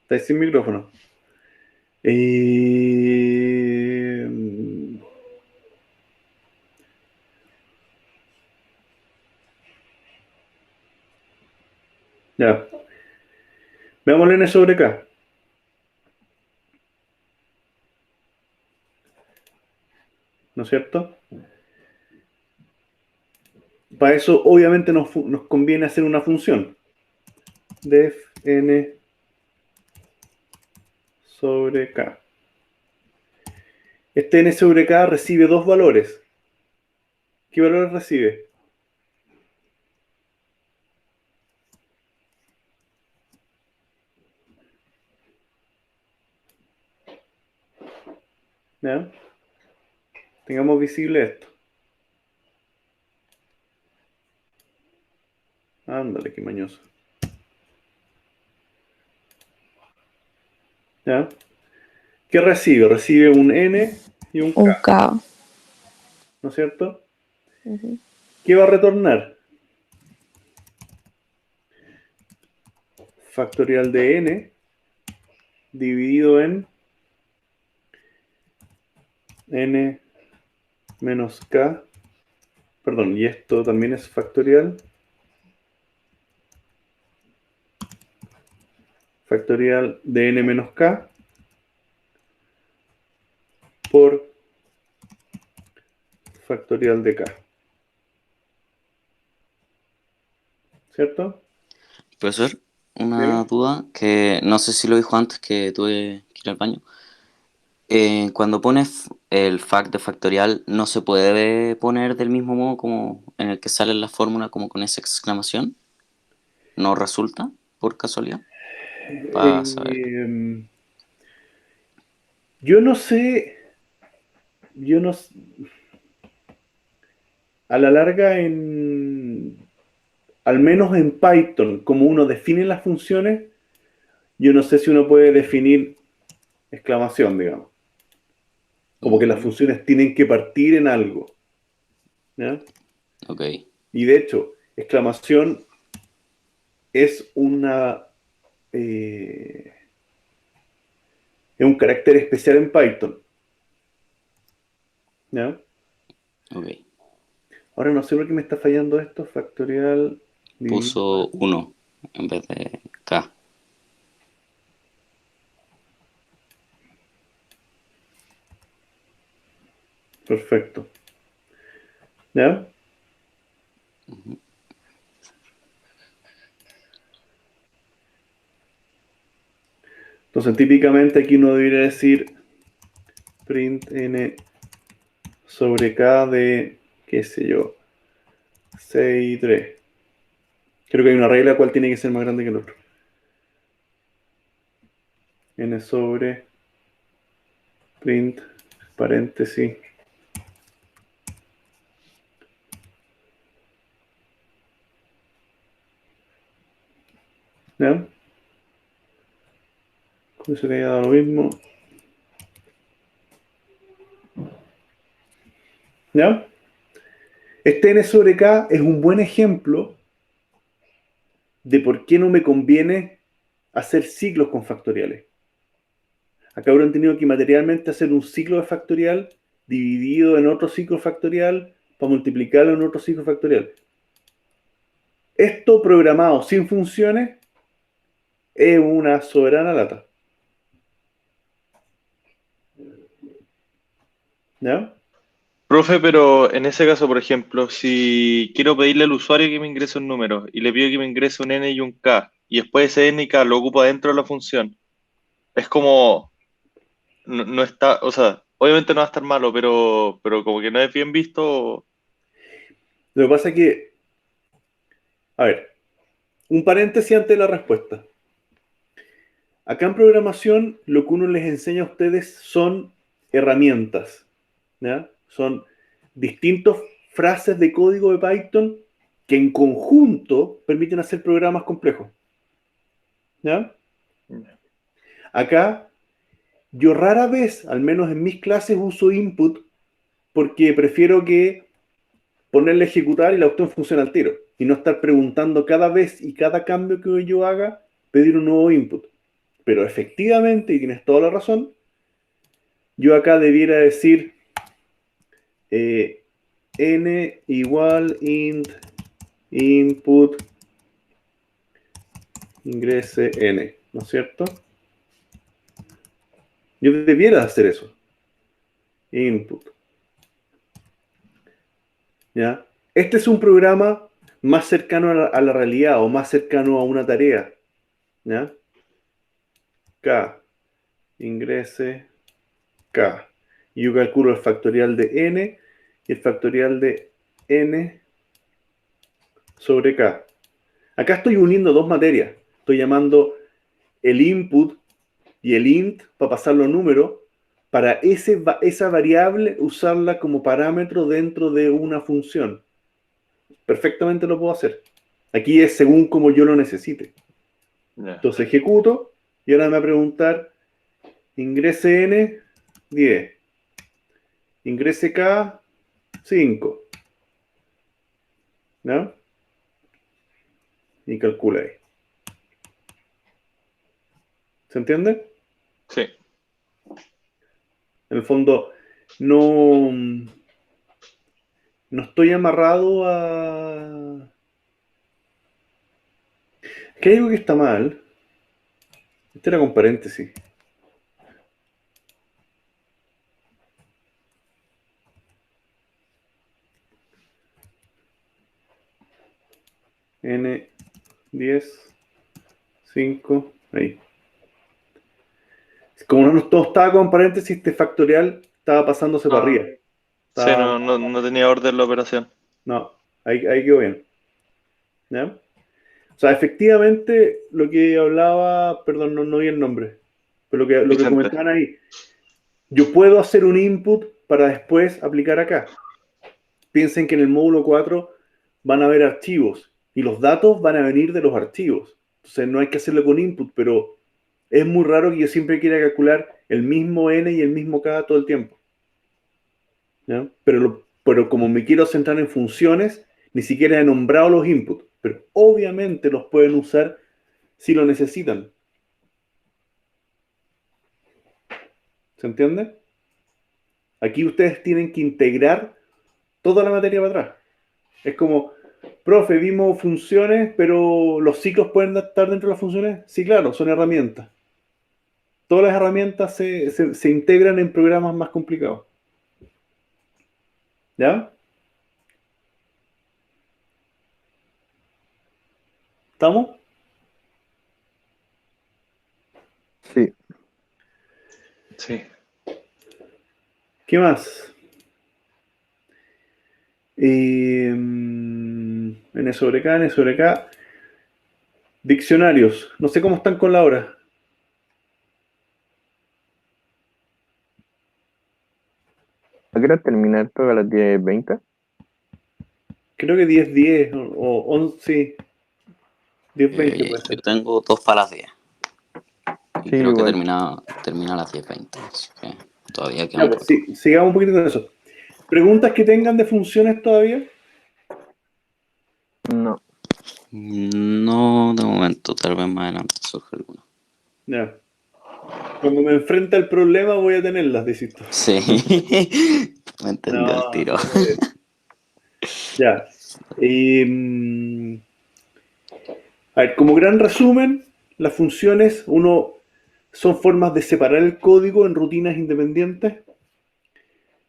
A: ¿Estás sin micrófono? Ya. Veamos N sobre K. ¿No es cierto? Para eso, obviamente, nos conviene hacer una función. Def n sobre k. Este n sobre k recibe dos valores. ¿Qué valores recibe? ¿Ya? Tengamos visible esto. Ándale, qué mañoso. ¿Ya? ¿Qué recibe? Recibe un n y un
C: Un
A: k.
C: K.
A: ¿No es cierto?
C: Ujú.
A: ¿Qué va a retornar? Factorial de n dividido en n menos k. Perdón, y esto también es factorial. Factorial de n menos k por factorial de k. ¿Cierto?
D: Profesor, una
A: Dime.
D: duda que no sé si lo dijo antes que tuve que ir al baño. Cuando pones el fact de factorial, ¿no se puede poner del mismo modo como en el que sale la fórmula, como con esa exclamación? ¿No resulta, por casualidad? Para saber.
A: Eh, yo no sé, yo no, a la larga al menos en Python, como uno define las funciones, yo no sé si uno puede definir exclamación, digamos. Como que las
D: Mm,
A: funciones tienen que partir en algo, ¿ya?
D: ok,
A: Y de hecho, exclamación es eh, es un carácter especial en Python, ¿ya?
D: ok.
A: Ahora no sé por qué me está fallando esto, factorial dividido
D: Puso
A: en...
D: 1 en vez de K.
A: Perfecto, ¿ya? Entonces, típicamente aquí uno debería decir print n sobre k de, qué sé yo, 6 y 3. Creo que hay una regla cual tiene que ser más grande que el otro. N sobre print paréntesis. ¿Ya? Con eso que haya dado lo mismo. ¿Ya? Este n sobre k es un buen ejemplo de por qué no me conviene hacer ciclos con factoriales. Acá habrán tenido que materialmente hacer un ciclo de factorial dividido en otro ciclo factorial para multiplicarlo en otro ciclo factorial. Esto programado sin funciones es una soberana lata. ¿Ya?
E: Profe, pero en ese caso, por ejemplo, si quiero pedirle al usuario que me ingrese un número y le pido que me ingrese un n y un k, y después ese n y k lo ocupo dentro de la función, es como, no está, o sea, obviamente no va a estar malo, pero como que no es bien visto.
A: Lo que pasa es que, a ver, un paréntesis antes de la respuesta. Acá en programación lo que uno les enseña a ustedes son herramientas, ¿ya? Son distintas frases de código de Python que en conjunto permiten hacer programas complejos. ¿Ya? Acá yo rara vez, al menos en mis clases, uso input porque prefiero que ponerle a ejecutar y la cuestión funcione al tiro y no estar preguntando cada vez y cada cambio que yo haga, pedir un nuevo input. Pero efectivamente, y tienes toda la razón, yo acá debiera decir n igual int input ingrese n, ¿no es cierto? Yo debiera hacer eso. Input. ¿Ya? Este es un programa más cercano a la realidad o más cercano a una tarea. ¿Ya? K. Ingrese K. Y yo calculo el factorial de n y el factorial de n sobre K. Acá estoy uniendo dos materias. Estoy llamando el input y el int para pasar los números, para esa variable usarla como parámetro dentro de una función. Perfectamente lo puedo hacer. Aquí es según como yo lo necesite.
E: Yeah.
A: Entonces ejecuto y ahora me va a preguntar ingrese n 10, ingrese k 5. ¿No? Y calcula ahí. ¿Se entiende?
E: Sí.
A: En el fondo, no estoy amarrado a... ¿Qué hay algo que está mal? Este era con paréntesis. N 10, 5, ahí. Como no todo estaba con paréntesis, este factorial estaba pasándose para arriba.
E: Sí, no tenía orden la operación.
A: No, ahí quedó bien. ¿Ya? O sea, efectivamente, lo que hablaba, perdón, no vi el nombre, pero lo que
E: Vicente.
A: comentaban ahí, yo puedo hacer un input para después aplicar acá. Piensen que en el módulo 4 van a haber archivos y los datos van a venir de los archivos. Entonces no hay que hacerlo con input, pero es muy raro que yo siempre quiera calcular el mismo n y el mismo k todo el tiempo. ¿Ya? Pero como me quiero centrar en funciones, ni siquiera he nombrado los inputs, pero obviamente los pueden usar si lo necesitan. ¿Se entiende? Aquí ustedes tienen que integrar toda la materia para atrás. Es como, profe, vimos funciones, pero los ciclos pueden estar dentro de las funciones. Sí, claro, son herramientas. Todas las herramientas se integran en programas más complicados. ¿Ya? ¿Estamos?
B: Sí.
E: Sí.
A: ¿Qué más? N sobre K, N sobre K. Diccionarios. No sé cómo están con la hora.
B: ¿A qué hora termina esto? ¿A las 10:20?
A: Creo que 10:10 o 11, sí. 10:20 puede
D: Yo
A: ser.
D: tengo 2 para las 10. Y
B: Sí,
D: creo que
B: igual.
D: termina a las 10:20. Así que todavía queda
A: Ya,
D: un
A: pues,
D: rato.
A: sí, sigamos un poquito con eso. ¿Preguntas que tengan de funciones todavía?
B: No.
D: No, de momento, tal vez más adelante surge alguno.
A: Ya. Cuando me enfrente al problema voy a tenerlas, decís tú.
D: Sí, me entendió el
A: No,
D: tiro.
A: no puede. Ya. A ver, como gran resumen, las funciones, son formas de separar el código en rutinas independientes.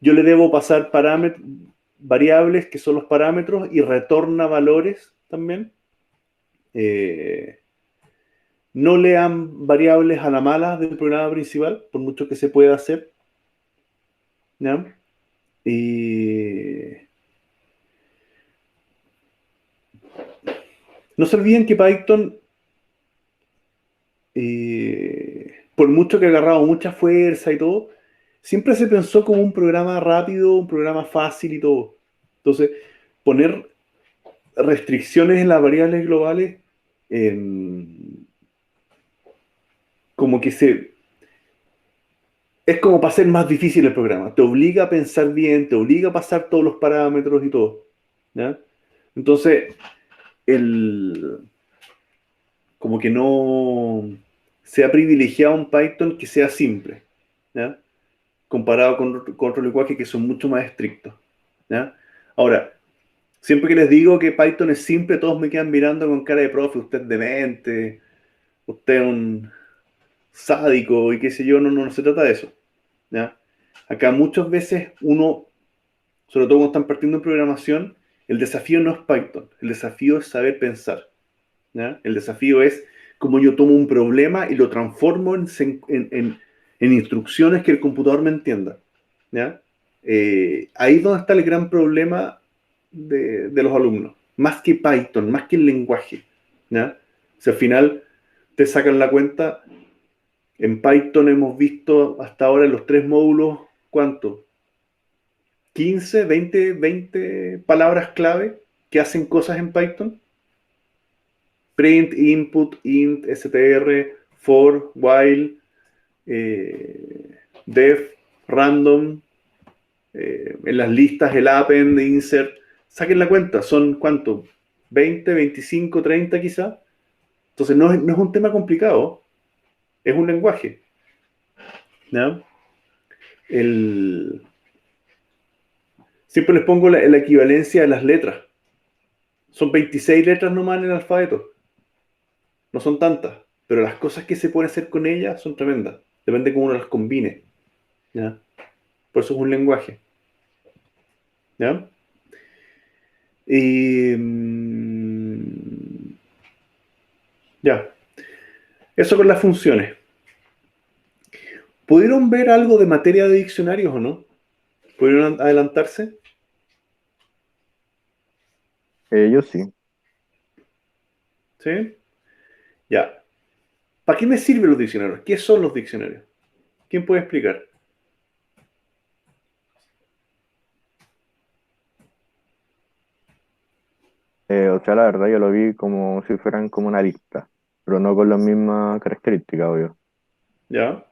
A: Yo le debo pasar variables que son los parámetros y retorna valores también. Eh, no lean variables a la mala del programa principal, por mucho que se pueda hacer. ¿Ya? Y no se olviden que Python, por mucho que ha agarrado mucha fuerza y todo, siempre se pensó como un programa rápido, un programa fácil y todo. Entonces, poner restricciones en las variables globales, como que es como para hacer más difícil el programa. Te obliga a pensar bien, te obliga a pasar todos los parámetros y todo. ¿Ya? Entonces, el, como que no se ha privilegiado un Python que sea simple, ¿ya? Comparado con otros lenguajes que son mucho más estrictos, ¿ya? Ahora, siempre que les digo que Python es simple, todos me quedan mirando con cara de profe, usted es demente, usted es un sádico y qué sé yo, no se trata de eso, ¿ya? Acá muchas veces uno, sobre todo cuando están partiendo en programación, el desafío no es Python, el desafío es saber pensar, ¿ya? El desafío es cómo yo tomo un problema y lo transformo en instrucciones que el computador me entienda, ¿ya? Ahí es donde está el gran problema de los alumnos, más que Python, más que el lenguaje, ¿ya? Si al final te sacan la cuenta, en Python hemos visto hasta ahora en los 3 módulos, ¿cuánto? 15, 20 palabras clave que hacen cosas en Python. Print, input, int, str, for, while, def, random, en las listas el append, insert. Saquen la cuenta, son ¿cuánto? 20, 25, 30 quizá. Entonces no es un tema complicado, es un lenguaje, ¿no? Siempre les pongo la equivalencia de las letras. Son 26 letras nomás en el alfabeto. No son tantas, pero las cosas que se pueden hacer con ellas son tremendas. Depende de cómo uno las combine, ¿ya? Por eso es un lenguaje, ¿ya? Y, ya, eso con las funciones. ¿Pudieron ver algo de materia de diccionarios o no? ¿Pudieron adelantarse?
B: Yo sí.
A: ¿Sí? Ya. ¿Para qué me sirven los diccionarios? ¿Qué son los diccionarios? ¿Quién puede explicar?
B: O sea, la verdad yo lo vi como si fueran como una lista, pero no con las mismas características, obvio.
A: ¿Ya?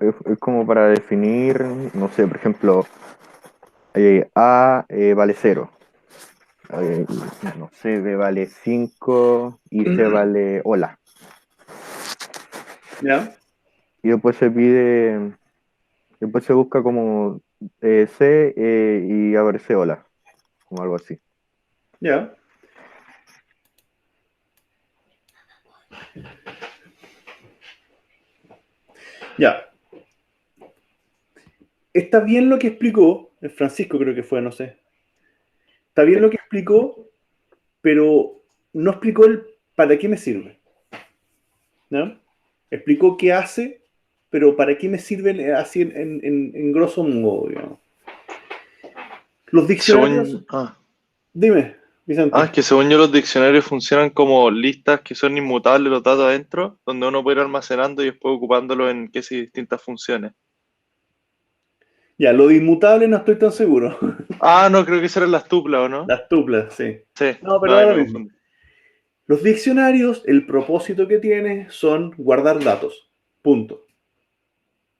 B: Es como para definir, no sé, por ejemplo, A vale 0, no sé, B vale 5 y C vale hola.
A: ¿Ya?
B: Y después se busca como C y aparece hola, como algo así.
A: ¿Ya? Ya. Está bien lo que explicó, Francisco creo que fue, no sé. Está bien
B: Sí.
A: lo que explicó, pero no explicó el para qué me sirve, ¿no? Explicó qué hace, pero para qué me sirven así en grosso modo, digamos. Los diccionarios,
E: Según, ah,
A: dime,
E: es
A: Vicente.
E: que según yo los diccionarios funcionan como listas que son inmutables los datos adentro, donde uno puede ir almacenando y después ocupándolo en qué sé, distintas funciones.
A: Ya, lo de inmutable no estoy tan seguro.
E: Ah, no, creo que esas eran las tuplas, ¿o no?
A: Las tuplas, sí.
E: Sí,
A: No, pero
E: no, ahí
A: da lo
E: me
A: mismo.
E: confundí.
A: Los diccionarios, el propósito que tiene son guardar datos. Punto.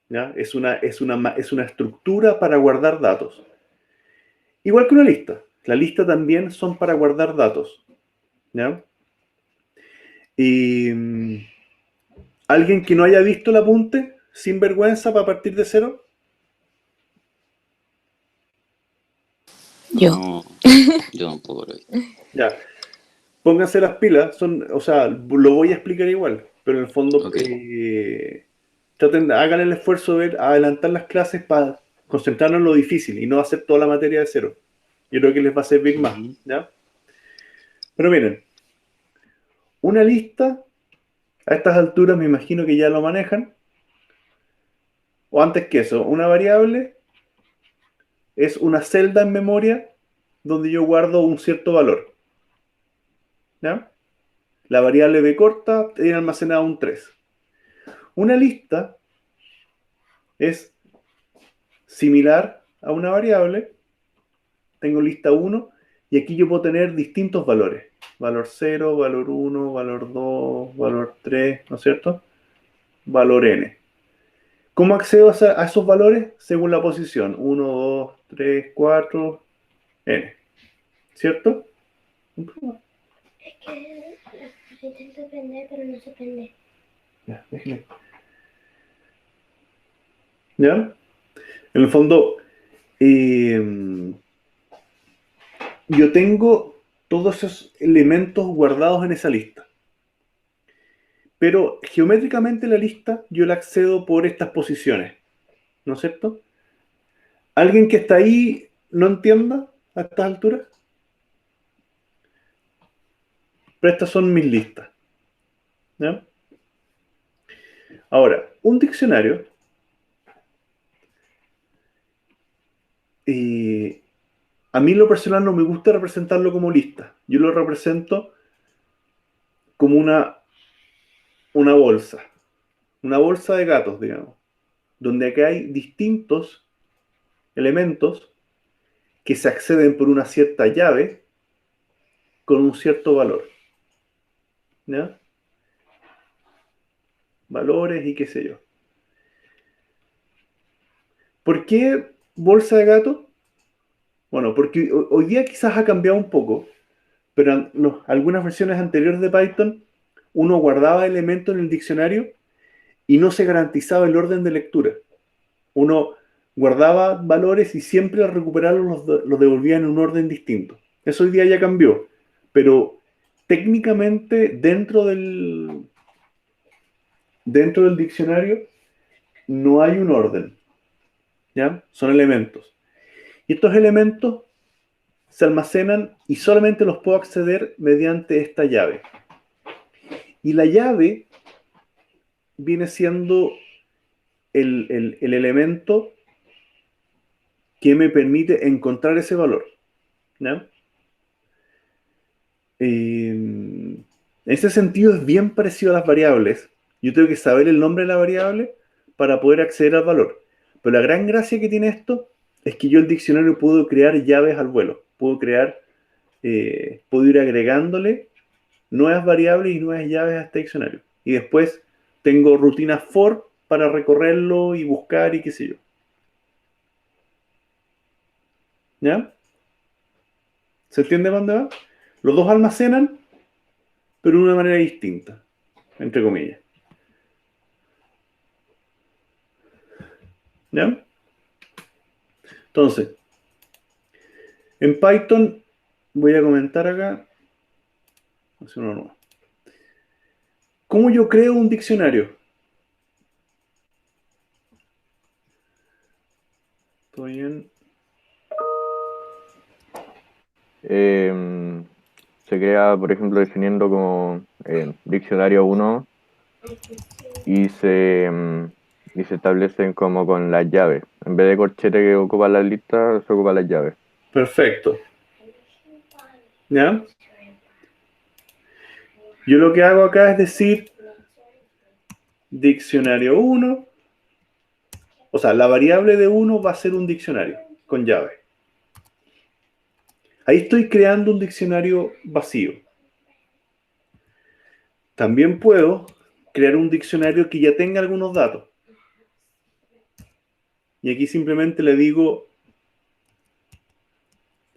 A: ¿Ya? Es una estructura para guardar datos. Igual que una lista. La lista también son para guardar datos. ¿Ya? Y alguien que no haya visto el apunte, sin vergüenza, para partir de cero.
C: Yo.
D: No, yo tampoco lo vi.
A: Ya. Pónganse las pilas. O sea, lo voy a explicar igual. Pero en el fondo,
D: Ok.
A: hagan el esfuerzo de adelantar las clases para concentrarnos en lo difícil y no hacer toda la materia de cero. Yo creo que les va a servir más.
D: Ujú.
A: ¿Ya? Pero miren, una lista, a estas alturas me imagino que ya lo manejan. O antes que eso, una variable es una celda en memoria donde yo guardo un cierto valor. ¿Ya? La variable b corta tiene almacenado un 3. Una lista es similar a una variable. Tengo lista 1 y aquí yo puedo tener distintos valores. Valor 0, valor 1, valor 2, valor 3, ¿no es cierto? Valor n. ¿Cómo accedo a esos valores? Según la posición. 1, 2, 3, 4, n. ¿Cierto?
F: Es que se intenta prender, pero no se prende.
A: Ya, déjenme. ¿Ya? En el fondo, yo tengo todos esos elementos guardados en esa lista. Pero geométricamente la lista yo la accedo por estas posiciones. ¿No es cierto? ¿Alguien que está ahí no entienda a estas alturas? Pero estas son mis listas. ¿Ya? Ahora, un diccionario, a mí en lo personal no me gusta representarlo como lista. Yo lo represento como una bolsa. Una bolsa de gatos, digamos. Donde acá hay distintos elementos que se acceden por una cierta llave con un cierto valor. ¿Ya? Valores y qué sé yo. ¿Por qué bolsa de gato? Bueno, porque hoy día quizás ha cambiado un poco, pero algunas versiones anteriores de Python uno guardaba elementos en el diccionario y no se garantizaba el orden de lectura. Uno guardaba valores y siempre al recuperarlos los devolvía en un orden distinto. Eso hoy día ya cambió, pero técnicamente dentro del diccionario no hay un orden, ¿ya? Son elementos. Y estos elementos se almacenan y solamente los puedo acceder mediante esta llave. Y la llave viene siendo el elemento que me permite encontrar ese valor. ¿Ya? En ese sentido es bien parecido a las variables. Yo tengo que saber el nombre de la variable para poder acceder al valor. Pero la gran gracia que tiene esto es que yo el diccionario puedo crear llaves al vuelo. Puedo ir agregándole nuevas variables y nuevas llaves a este diccionario. Y después tengo rutinas for para recorrerlo y buscar y qué sé yo. ¿Ya? ¿Se entiende para dónde va? Los dos almacenan, pero de una manera distinta, entre comillas. ¿Ya? Entonces, en Python voy a comentar acá. Hacer uno nuevo. ¿Cómo yo creo un diccionario? Estoy en...
B: Se crea, por ejemplo, definiendo como diccionario 1 y se establecen como con las llaves. En vez de corchete que ocupa las listas, se ocupa las llaves.
A: Perfecto. ¿Ya? Yo lo que hago acá es decir diccionario 1. O sea, la variable de 1 va a ser un diccionario con llave. Ahí estoy creando un diccionario vacío. También puedo crear un diccionario que ya tenga algunos datos. Y aquí simplemente le digo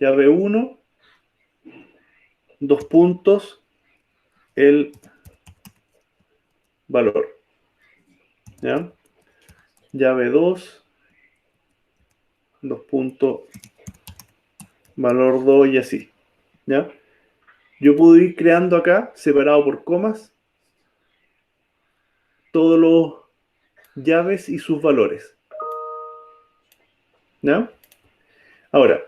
A: llave 1, dos puntos, el valor. ¿Ya? Llave 2, dos puntos, valor 2 y así. ¿Ya? Yo puedo ir creando acá, separado por comas, todos los llaves y sus valores. ¿Ya? Ahora,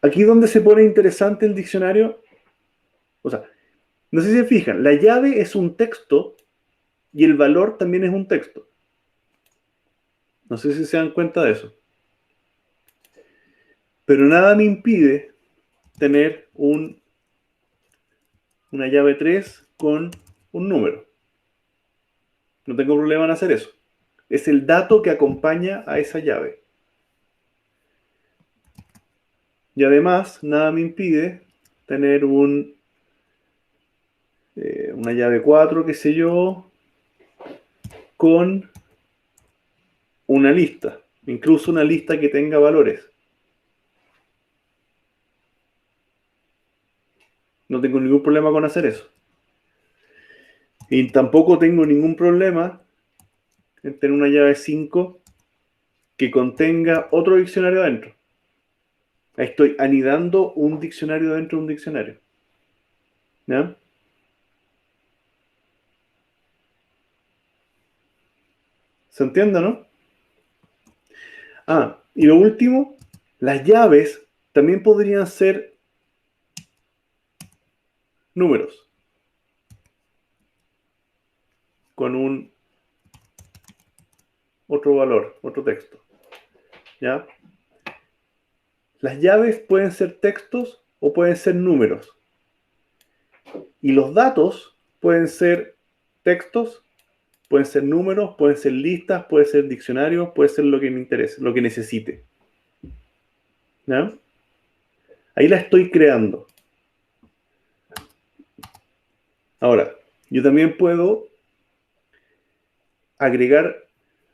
A: aquí donde se pone interesante el diccionario, o sea, no sé si se fijan, la llave es un texto y el valor también es un texto. No sé si se dan cuenta de eso. Pero nada me impide tener una llave 3 con un número. No tengo problema en hacer eso. Es el dato que acompaña a esa llave. Y además, nada me impide tener una llave 4, qué sé yo, con una lista. Incluso una lista que tenga valores. No tengo ningún problema con hacer eso. Y tampoco tengo ningún problema en tener una llave 5 que contenga otro diccionario adentro. Ahí estoy anidando un diccionario dentro de un diccionario. ¿Ya? ¿Se entiende, no? Ah, y lo último, las llaves también podrían ser números con un otro valor, otro texto. ¿Ya? Las llaves pueden ser textos o pueden ser números. Y los datos pueden ser textos, pueden ser números, pueden ser listas, pueden ser diccionarios, puede ser lo que me interese, lo que necesite. ¿Ya? Ahí la estoy creando. Ahora, yo también puedo agregar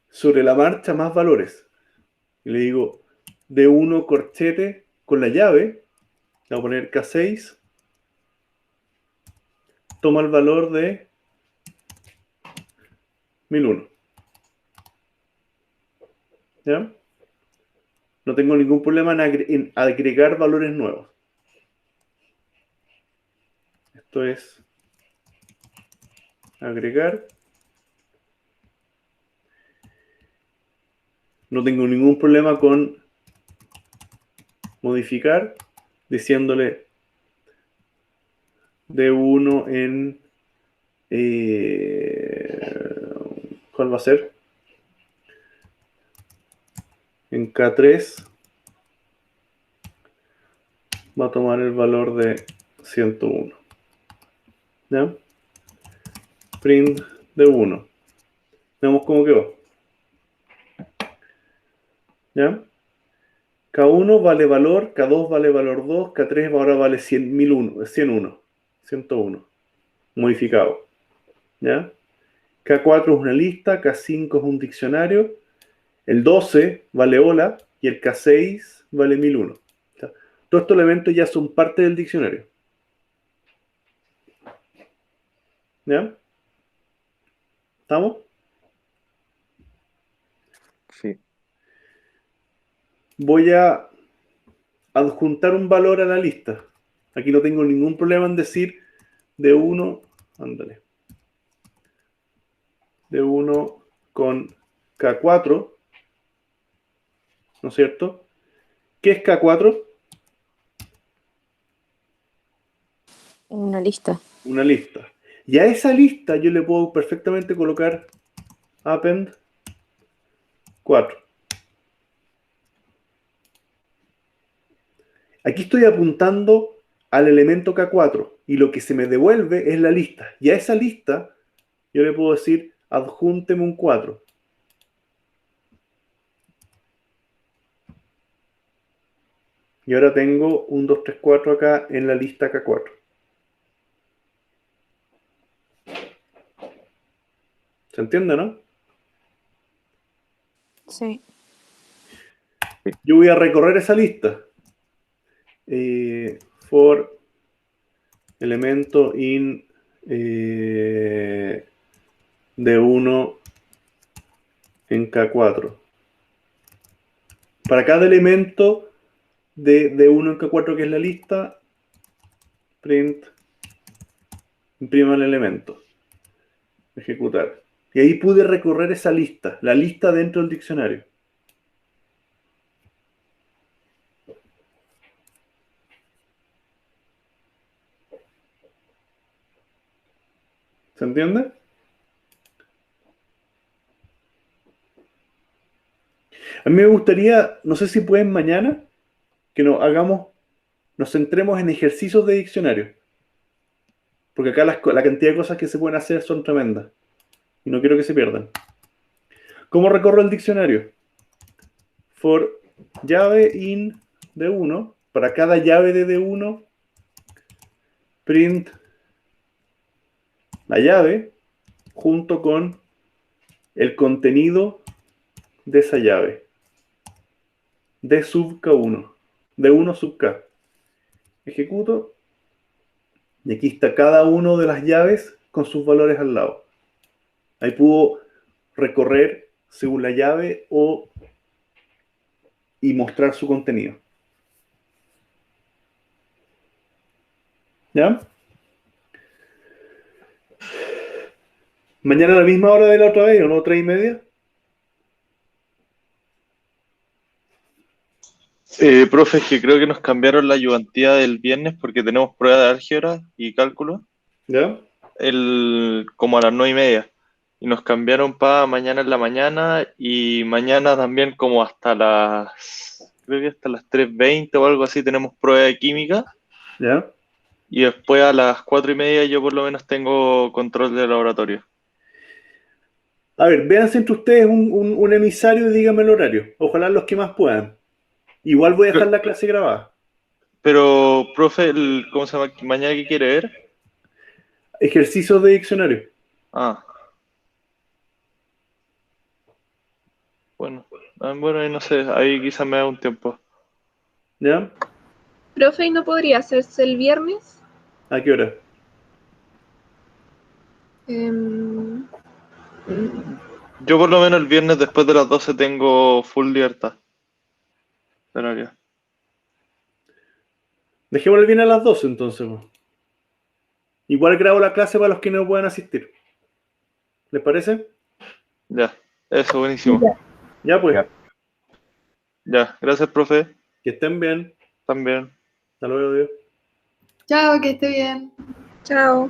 A: sobre la marcha más valores. Y le digo D1 corchete con la llave, le voy a poner K6, toma el valor de 1001. ¿Ya? No tengo ningún problema en agregar valores nuevos. Esto es agregar. No tengo ningún problema con modificar, diciéndole D1 en... ¿cuál va a ser? En K3 va a tomar el valor de 101. ¿Ya? Print de 1. Veamos cómo quedó. ¿Ya? K1 vale valor, K2 vale valor 2, K3 ahora vale 101, 101, modificado. ¿Ya? K4 es una lista, K5 es un diccionario, el 12 vale hola y el K6 vale 1001. ¿Ya? Todos estos elementos ya son parte del diccionario. ¿Ya? ¿Estamos?
B: Sí.
A: Voy a adjuntar un valor a la lista. Aquí no tengo ningún problema en decir de 1, ándale, de 1 con K4, ¿no es cierto? ¿Qué es K4?
C: Una lista.
A: Una lista. Y a esa lista yo le puedo perfectamente colocar append 4. Aquí estoy apuntando al elemento K4 y lo que se me devuelve es la lista. Y a esa lista yo le puedo decir adjúnteme un 4. Y ahora tengo un 2, 3, 4 acá en la lista K4. ¿Se entiende, no?
C: Sí.
A: Yo voy a recorrer esa lista. for elemento in D1 en K4. Para cada elemento de D1 en K4, que es la lista, print, imprima el elemento. Ejecutar. Y ahí pude recorrer esa lista, la lista dentro del diccionario. ¿Se entiende? A mí me gustaría, no sé si pueden mañana, que nos centremos en ejercicios de diccionario. Porque acá la cantidad de cosas que se pueden hacer son tremendas. Y no quiero que se pierdan. ¿Cómo recorro el diccionario? For llave in D1. Para cada llave de D1, print la llave junto con el contenido de esa llave. D sub K1. D1 sub K. Ejecuto. Y aquí está cada una de las llaves con sus valores al lado. Ahí puedo recorrer según la llave y mostrar su contenido. ¿Ya? ¿Mañana a la misma hora de la otra vez o no? 3:30.
E: Profe, es que creo que nos cambiaron la ayudantía del viernes porque tenemos prueba de álgebra y cálculo
A: ¿Ya?
E: como a las 9:30. Y nos cambiaron para mañana en la mañana y mañana también como creo que hasta las 3:20 o algo así tenemos prueba de química.
A: ¿Ya?
E: Y después a las 4:30 yo por lo menos tengo control de laboratorio.
A: A ver, véanse entre ustedes un emisario y díganme el horario. Ojalá los que más puedan. Igual voy a dejar la clase grabada.
E: Pero, profe, ¿cómo se llama? ¿Mañana qué quiere ver?
A: Ejercicios de diccionario.
E: Ah. Bueno, ahí no sé, ahí quizás me da un tiempo.
A: ¿Ya?
G: Profe, ¿y no podría hacerse el viernes?
A: ¿A qué hora?
E: Yo por lo menos el viernes después de las 12 tengo full libertad. Horario.
A: Dejémoslo bien a las 12 entonces. Igual grabo la clase para los que no puedan asistir. ¿Les parece?
E: Ya, eso, buenísimo.
A: Ya pues.
E: Ya, gracias, profe.
A: Que estén bien.
E: También.
A: Hasta luego, Dios.
H: Chao, que esté bien.
G: Chao.